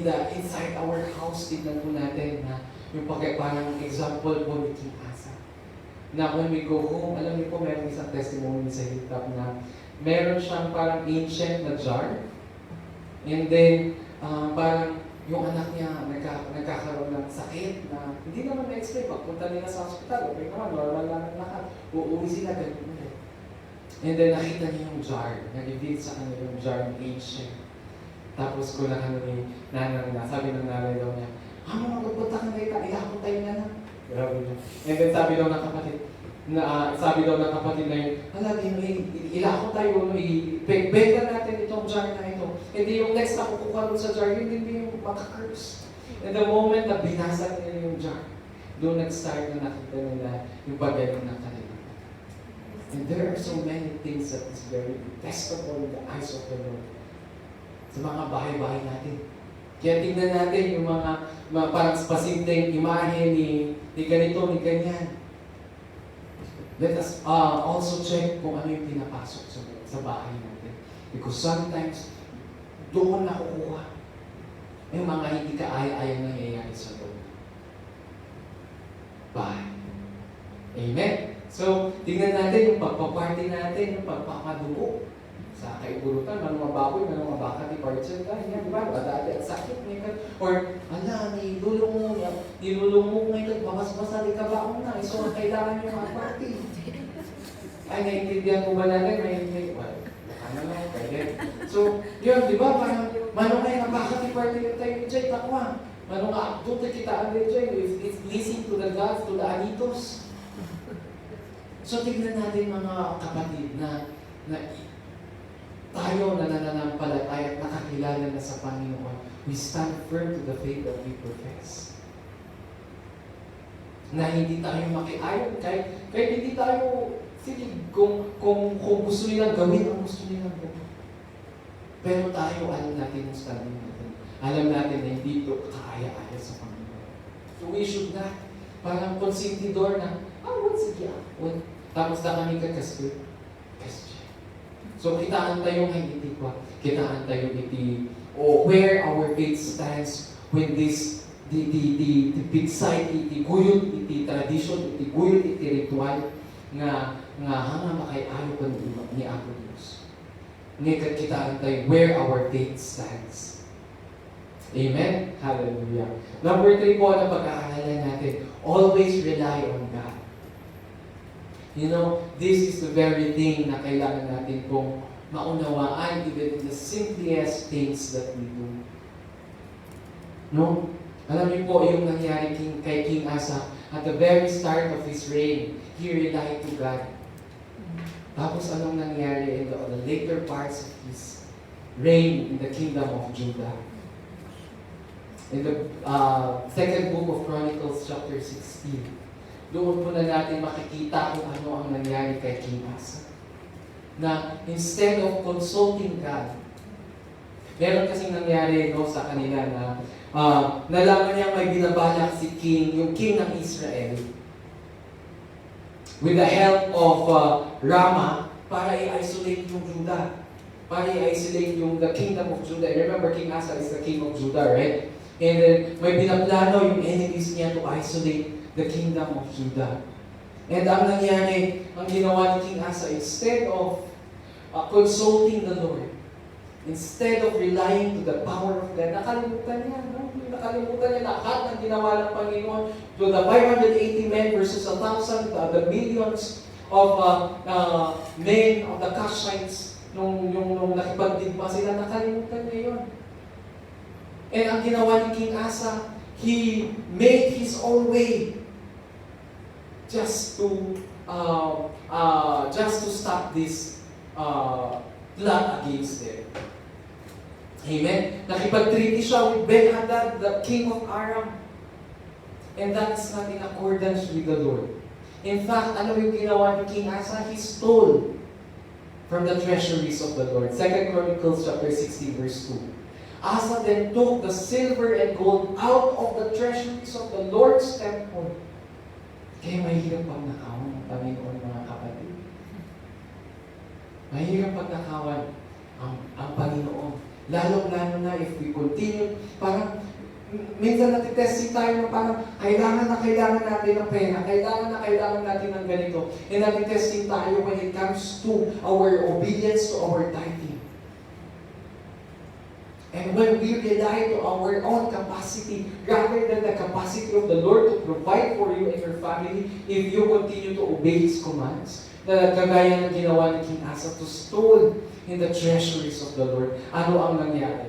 the inside our house, tignan po natin na yung parang example po ni King Asa. Na when we go home, alam niyo po, meron isang testimony sa Hilltop na meron siyang parang ancient na jar. And then, parang yung anak niya nagkakaroon ng sakit na hindi naman na-explain. Pagpunta nila sa hospital, okay naman, normal lang ang lahat. Uuwi sila, ganun ulit. And then nakita niya yung jar. Nag-reveal sa kanya yung jar ng ancient. Tapos ko lang ni nanay na, sabi ng nanay daw niya, magpunta ka na ilakot tayo na lang. Grabe niya. And then sabi daw ng kapatid na yun, ilakot tayo, ibenta natin itong jar na ito. Hindi yung next na kukuha sa jar, yun din yung maka-curse. And the moment na binasa nila yung jar, doon nag-start na nakita nila yung pagaling ng kanila. And there are so many things that is very detestable in the eyes of the Lord. Sa mga bahay-bahay natin. Kaya tingnan natin yung mga parang pasimpleng imahe ni ganito, ni ganyan. Let us also check kung ano yung pinapasok sa bahay natin. Because sometimes, doon nakukuha yung mga hindi kaaya-ayang nangyayari sa loob. Bahay. Amen? So, tingnan natin yung pagpaparty natin, yung pagpapatubo. Sa kaibulutan, manong mababoy, manong mabaka, di parcel ka, yan, di ba? Dati ang sakit, ngayon. Or, ala, nilulong mo ngayon, babas-basa, di ka baon na. So, kailangan yung party. Ay, naiintindihan ko ba natin? May, ano na, kaya. So, yun, di ba? Parang, manong ngayon, mabaka, di party ka tayo, dyan, takwa. Manong nga, doon kita ang dyan, it's pleasing to the gods, to the anitos. So, tignan natin mga kapatid na tayo na nananampalataya at nakakilala na sa Panginoon, we stand firm to the faith that we profess. Na hindi tayo makiayon, kahit hindi tayo, sige, kung gusto nilang gawin, ang gusto nilang gawin. Pero tayo, alam natin yung standing natin. Alam natin na hindi ito kaaya-aya sa Panginoon. So we should not, parang konsentidor na, sige, tapos na kami kakasbit. So, kitaan tayong hindi kwa. Kitaan tayong iti, where our faith stands when this, the pigsay, iti guyot, iti tradition, iti guyot, iti ritual, nga hanga makay-ayo pa ni Apo Diyos. Ngayon, kitaan tayo where our faith stands. Amen? Hallelujah. Number 3 po na pag-aaralan natin, always rely on God. You know, this is the very thing na kailangan natin kung maunawaan even in the simplest things that we do. No? Alam niyo po yung nangyari kay King Asa, at the very start of his reign, he relied to God. Tapos anong nangyari in the later parts of his reign in the kingdom of Judah? In the second book of Chronicles, chapter 16, doon po na natin makikita kung ano ang nangyari kay King Asa. Na instead of consulting God, meron kasing nangyari sa kanila na nalaman niya may binabalak si King, yung King ng Israel, with the help of Rama, para i-isolate yung Judah. Para i-isolate yung the kingdom of Judah. Remember, King Asa is the king of Judah, right? And then, may binaplano yung enemies niya to isolate the kingdom of Judah. And ang nangyari, ang ginawa ni King Asa, instead of consulting the Lord, instead of relying to the power of God, nakalimutan niya, no? Nakalimutan niya lahat ng ginawa ng Panginoon to the 580 men versus 1,000, the millions of men of the Cushites, nung nakipagdigma sila, nakalimutan niya yun. And ang ginawa ni King Asa, he made his own way just to stop this plot against them. Amen? Nakipag-treaty siya with Ben-Hadad, the king of Aram. And that is not in accordance with the Lord. In fact, ano yung ginawa ni King Asa? He stole from the treasuries of the Lord. 2 Chronicles chapter 16 verse 2. Asa then took the silver and gold out of the treasuries of the Lord's temple. Kaya mahirap pagnakawan ng Panginoon, mga kapatid. Mahirap pagnakawan ang Panginoon. Lalo-lalo na if we continue, parang minsan natitesting tayo na parang kailangan natin ng pera, kailangan natin ng ganito. And natitesting tayo when it comes to our obedience to our tithing. And when we rely to our own capacity, rather than the capacity of the Lord to provide for you and your family, if you continue to obey His commands, na kagaya ng ginawa ni King Asa to stole in the treasuries of the Lord, ano ang nangyari?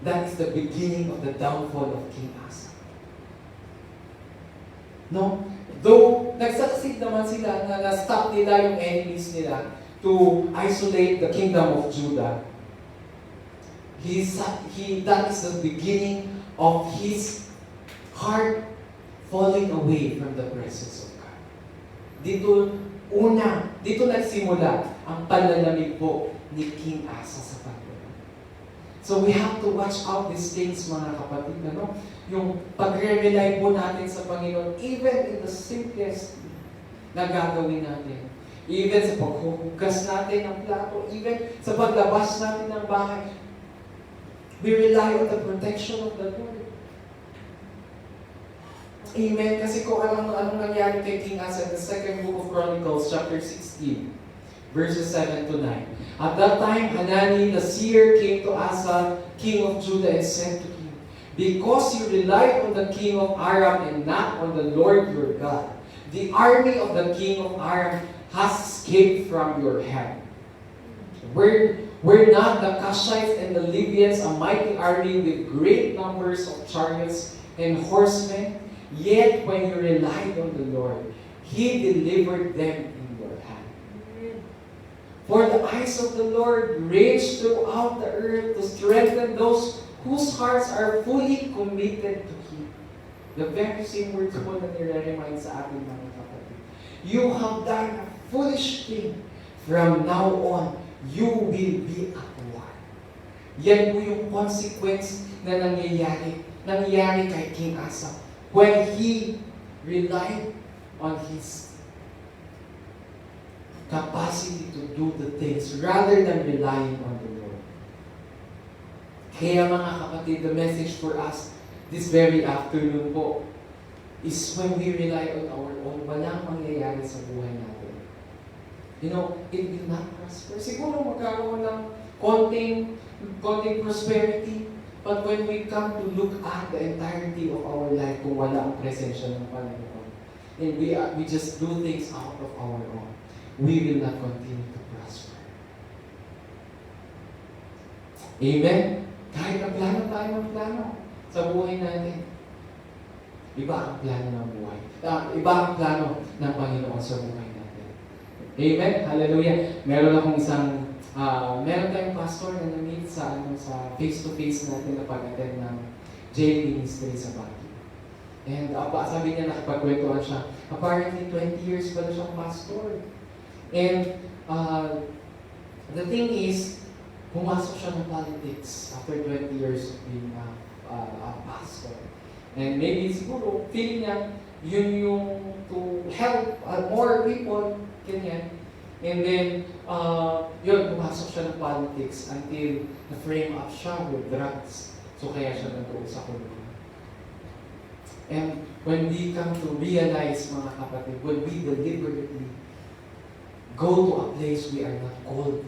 That is the beginning of the downfall of King Asa. No? Though, nagsucceed naman sila na na-stop nila yung enemies nila to isolate the kingdom of Judah, that is the beginning of his heart falling away from the presence of God. Dito nagsimula ang panlalamig po ni King Asa sa Panginoon. So we have to watch out these things, mga kapatid. Ano? Yung pagre-rely po natin sa Panginoon, even in the simplest na gagawin natin. Even sa paghuhugas natin ng plato, even sa paglabas natin ng bahay, we rely on the protection of the Lord. Amen. Kasi kung anong nangyari kay King Asa in the second book of Chronicles, chapter 16, verses 7 to 9. At that time, Hanani the seer came to Asa, king of Judah, and said to him, because you relied on the king of Aram and not on the Lord your God, the army of the king of Aram has escaped from your hand. Were not the Cushites and the Libyans a mighty army with great numbers of chariots and horsemen? Yet when you relied on the Lord, He delivered them in your hand. For the eyes of the Lord range throughout the earth to strengthen those whose hearts are fully committed to Him. The very same words po na nire-remind sa ating mga kapatid. You have done a foolish thing. From now on, you will be at war. Yan po yung consequence na nangyayari kay King Asa. When he relied on his capacity to do the things rather than relying on the Lord. Kaya mga kapatid, the message for us this very afternoon po is when we rely on our own, walang mangyayari sa buhay natin. You know, it will not prosper. Siguro magkaroon ng konting prosperity. But when we come to look at the entirety of our life, kung wala ang presensya ng Panginoon, and we just do things out of our own, we will not continue to prosper. Amen? Kahit ang plano tayo ng plano sa buhay natin, iba ang plano ng buhay. Iba ang plano ng Panginoon sa buhay natin. Amen? Hallelujah. Meron tayong pastor na na-meet sa face-to-face natin na pag-attend ng jail ministry sa Baguio. And sabi niya, nakipagkwentuhan siya. Apparently, 20 years pala siyang pastor. And the thing is, pumasok siya ng politics after 20 years of being a pastor. And maybe siguro, feeling niya, yun yung to help more people, ganyan. And then, pumasok siya ng politics until na-frame up siya with drugs. So, kaya siya nandoon sa kulungan. And when we come to realize, mga kapatid, when we deliberately go to a place we are not called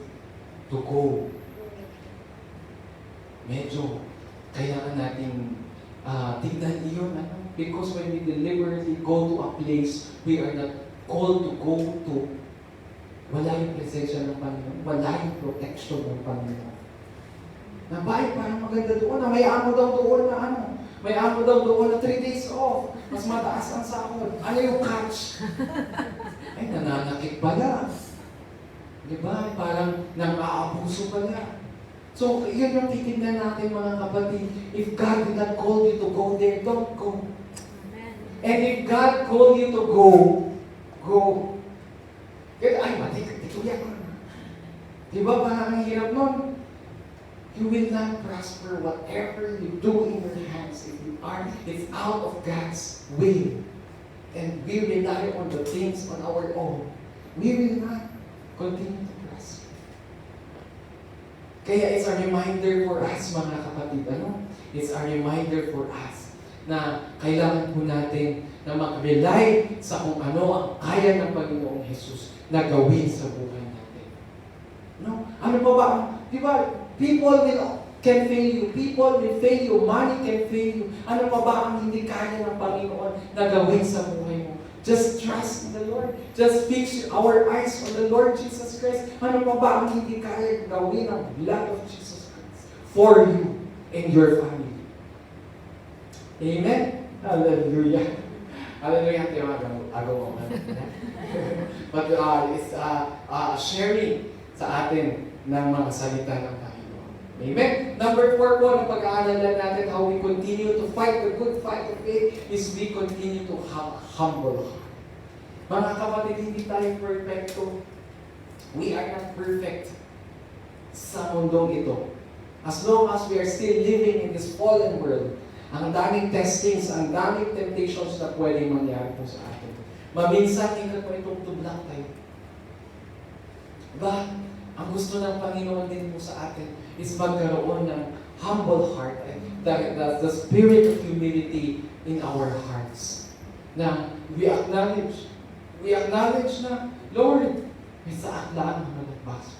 to go, medyo kailangan natin tignan iyon. Because when we deliberately go to a place we are not called to go to, wala yung presensya ng Panginoon, wala yung protection ng Panginoon. Nabayad, parang maganda doon may amo daw doon na may amo daw doon na 3 days off, mas mataas ang sahod. Ano yung catch? Ay, nananakit pala. Diba? Parang nang-aabuso pala. So, yun yung titignan natin, mga kapatid. If God did not call you to go there, don't go. Amen. And if God called you to go, go. Ay, matikuya ko na. Diba, parang ang hirap nun? You will not prosper whatever you do in your hands if it's out of God's will. And we rely on the things on our own. We will not continue to prosper. Kaya it's a reminder for us, mga kapatid. It's a reminder for us na kailangan po natin na mag-rely sa kung ano ang kaya ng Panginoong Jesus na gawin sa buhay natin. No? Ano pa ba? Di ba? People can fail you. People will fail you. Money can fail you. Ano pa ba ang hindi kaya ng Panginoon na gawin sa buhay mo? Just trust in the Lord. Just fix our eyes on the Lord Jesus Christ. Ano pa ba ang hindi kaya gawin ng blood of Jesus Christ for you and your family? Amen? Hallelujah. Hallelujah. Agaw mo. But it's sharing sa atin ng mga salita ng Panginoon. Amen? Number 4 po, ng pag-aaralan natin how we continue to fight the good fight of faith is we continue to have humble heart. Mga kapatid, hindi tayo perfecto. We are not perfect sa mundong ito. As long as we are still living in this fallen world, ang daming testings, ang daming temptations na pwedeng mangyari po sa atin. Maminsan, ikaw po itong tublak tayo. But, ang gusto ng Panginoon din po sa atin is magkaroon ng humble heart, the spirit of humility in our hearts. Na we acknowledge na, Lord, may saak lang ang malagpas.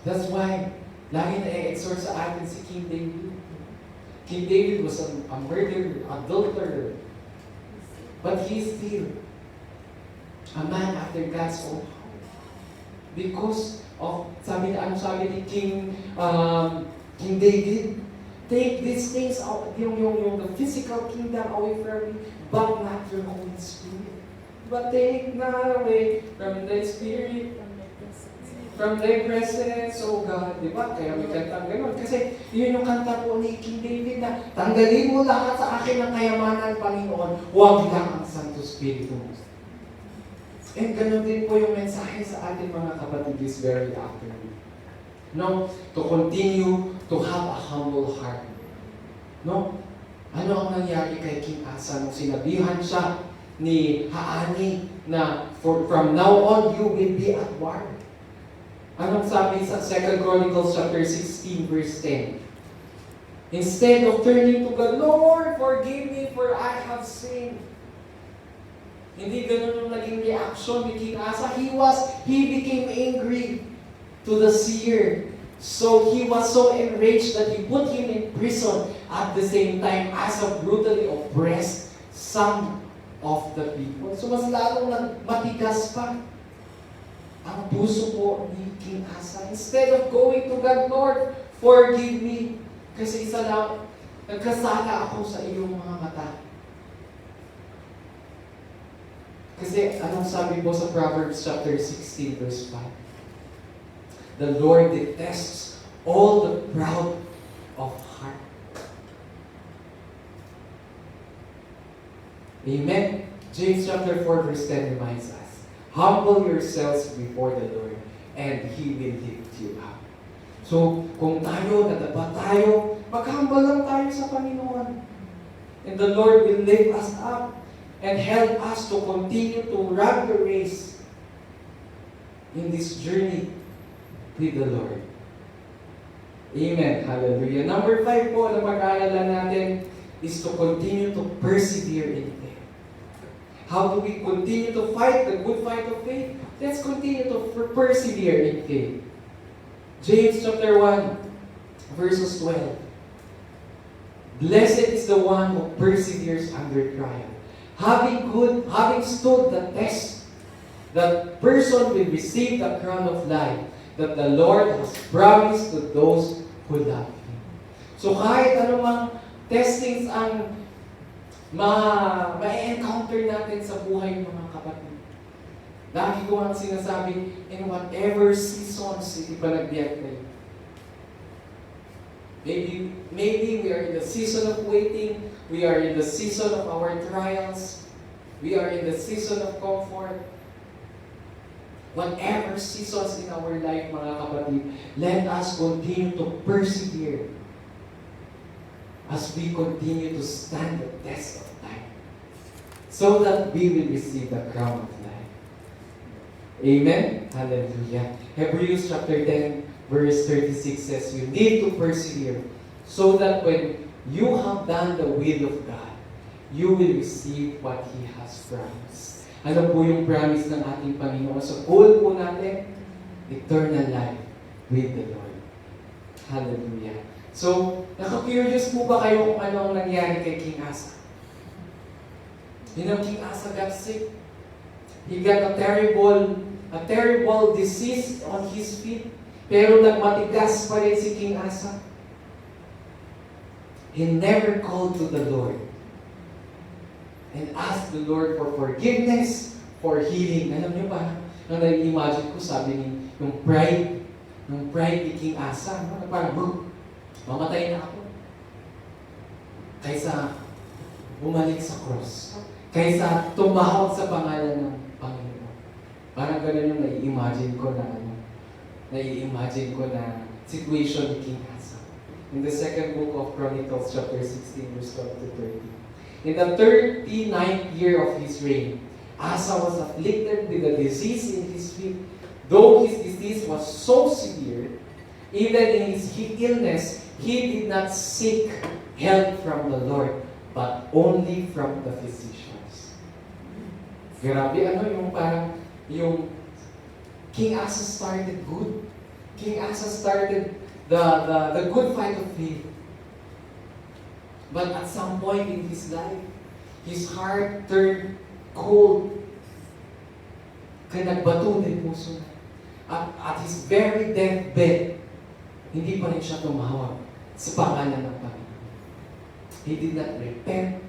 That's why, lagi na i-exhort sa atin si King David. King David was a murderer, adulterer. But he's still a man after God's own heart. Because of, sabi ni King David, take these things out, yung the physical kingdom away from me, but not your Holy Spirit. But take not away from thy spirit, from thy presence, oh God. Diba? Kaya may kantang gano'n. Kasi yun yung kanta po ni King David na, tanggalin mo lahat sa akin ng kayamanan, Panginoon, huwag lang ang Santo Espiritu mo. And gano'n din po yung mensahe sa atin mga kapatid this very afternoon. No? To continue to have a humble heart. No? Ano ang nangyari kay King Asa nung sinabihan siya ni Haani na from now on, you will be at war? Anong sabi sa 2 Chronicles chapter 16 verse 10? Instead of turning to God, Lord, forgive me for I have sinned. Hindi ganun yung naging reaction ni King Asa. He became angry to the seer. So he was so enraged that he put him in prison. At the same time, Asa brutally oppressed some of the people. So mas lalong matigas pa ang puso po ni King Asa. Instead of going to God, Lord, forgive me. Kasi isa lang, nagkasala ako sa iyong mga mata. Kasi anong sabi po sa Proverbs chapter 16 verse 5? The Lord detests all the proud of heart. Amen? James chapter 4 verse 10 reminds us, humble yourselves before the Lord, and He will lift you up. So, kung nadapa tayo, mag-humble lang tayo sa Panginoon. And the Lord will lift us up and help us to continue to run the race in this journey with the Lord. Amen. Hallelujah. Number 5 po na pag-aaralan natin is to continue to persevere in faith. How do we continue to fight the good fight of faith? Let's continue to persevere in faith. James chapter 1, verses 12. Blessed is the one who perseveres under trial. Having stood the test, that person will receive the crown of life that the Lord has promised to those who love Him. So kahit anumang testings ang ma-encounter natin sa buhay ng mga kapatid. Lagi ko ang sinasabi, in whatever seasons ipanagbiyak kayo. Maybe we are in the season of waiting, we are in the season of our trials, we are in the season of comfort. Whatever seasons in our life, mga kapatid, let us continue to persevere as we continue to stand the test of time, so that we will receive the crown of life. Amen? Hallelujah. Hebrews chapter 10, verse 36 says, you need to persevere, so that when you have done the will of God, you will receive what He has promised. Ano po yung promise ng ating Panginoon? So, goal po natin, eternal life with the Lord. Hallelujah. So, naka-curious po ba kayo kung ano ang nangyari kay King Asa? King Asa got sick. He got a terrible disease on his feet. Pero nagmatigas pa rin si King Asa. He never called to the Lord and asked the Lord for forgiveness, for healing. Alam niyo ba, nang nai-imagine ko, sabi ni, yung pride ni King Asa, no? Parang, mamatay na ako. Kaysa bumalik sa cross. Kaysa tumawag sa pangalan ng Panginoon. Parang ganun yung nai-imagine ko na situation ni King Asa. In the second book of Chronicles, chapter 16, verse 12 to 13. In the 39th year of his reign, Asa was afflicted with a disease in his feet. Though his disease was so severe, even in his illness, he did not seek help from the Lord, but only from the physicians. Grabe, yung parang, yung King Asa started good. King Asa started the good fight of faith. But at some point in his life, his heart turned cold. Kaya nagbato din puso na. At his very deathbed, hindi pa rin siya tumawag sa pangalan ng Panginoon. He did not repent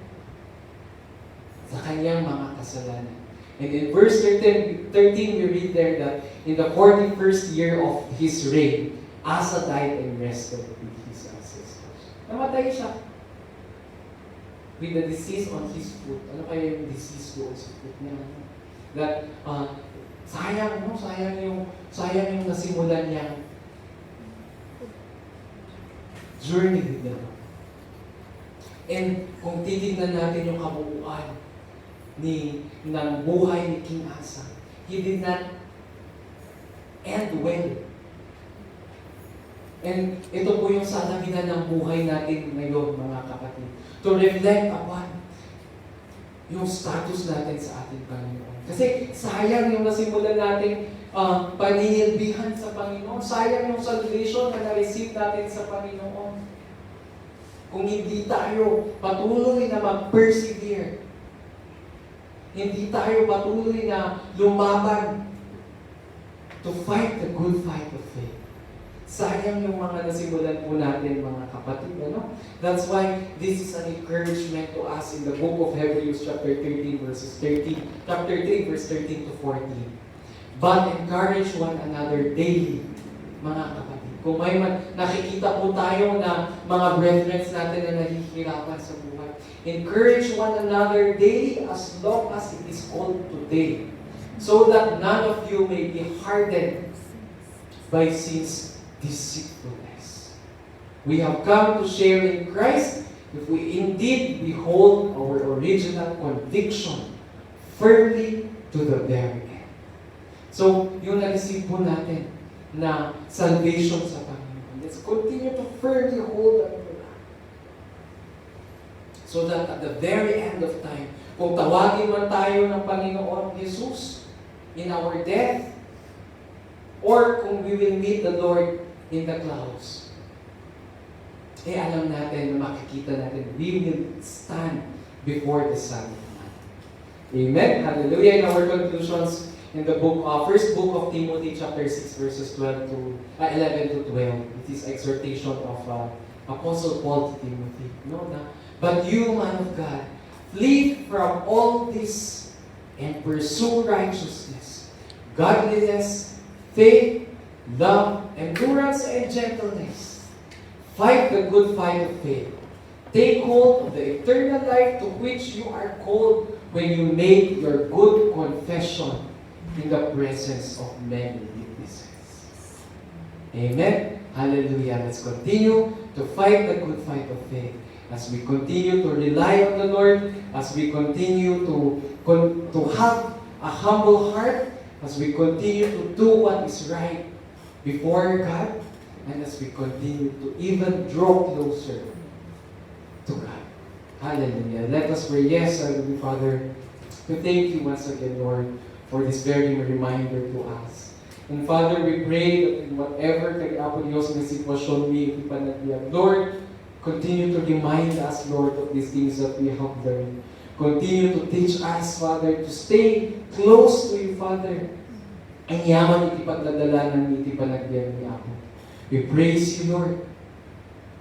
sa kanyang mga kasalanan. And in verse 13 we read there that in the 41st year of his reign, Asa died and rested with his ancestors. Namatay siya with the disease on his foot. Ano kaya yung disease doon sa foot niya? That, sayang yung nasimulan niyang journey with the Lord. And kung titignan natin yung kabuuan ng buhay ni King Asa, he did not end well. And ito po yung salamin ng buhay natin ngayon, mga kapatid. To reflect upon yung status natin sa ating Panginoon. Kasi sayang yung nasimulan natin paninilbihan sa Panginoon. Sayang yung salvation na na-receive natin sa Panginoon. Kung hindi tayo patuloy na mag-persevere, hindi tayo patuloy na lumaban to fight the good fight of faith. Sayang yung mga nasimulan po natin, mga kapatid. Ano? That's why this is an encouragement to us in the book of Hebrews chapter 13, verses 13. Chapter 3, verse 13 to 14. But encourage one another daily, mga kapatid. Kung may nakikita po tayo na mga brethren natin na nahihirapan sa buhay, encourage one another daily as long as it is called today, so that none of you may be hardened by sin's deceitfulness. We have come to share in Christ if we indeed behold our original conviction firmly to the very end. So, yung na-receive po natin na salvation sa Panginoon, let's continue to firmly hold on to that. So that at the very end of time, kung tawagin man tayo ng Panginoon Jesus in our death, or kung we will meet the Lord in the clouds, alam natin, makikita natin, we will stand before the Son of Man. Amen? Hallelujah. In our conclusions, in the first book of Timothy, chapter 6, verses 11 to 12, it is exhortation of Apostle Paul to Timothy. But you, man of God, flee from all this and pursue righteousness, godliness, faith, love, endurance, and gentleness. Fight the good fight of faith. Take hold of the eternal life to which you are called when you make your good confession in the presence of many witnesses. Amen? Hallelujah. Let's continue to fight the good fight of faith as we continue to rely on the Lord, as we continue to have a humble heart, as we continue to do what is right before God, and as we continue to even draw closer to God. Hallelujah. Let us pray. Yes, Heavenly Father, we thank you once again, Lord, for this very reminder to us. And Father, we pray that in whatever kaya-apo Diyos na sitwasyon may ipanagbiag, Lord, continue to remind us, Lord, of these things that we have learned. Continue to teach us, Father, to stay close to you, Father. Ang yaman itipagdadalanan ni itipanagbiag ni ako. We praise you, Lord,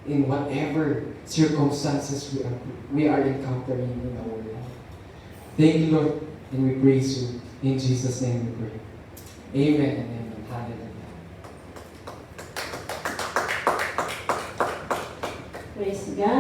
in whatever circumstances we are encountering in our life. Thank you, Lord, and we praise you. In Jesus' name we pray. Amen and amen. Hallelujah. Praise God.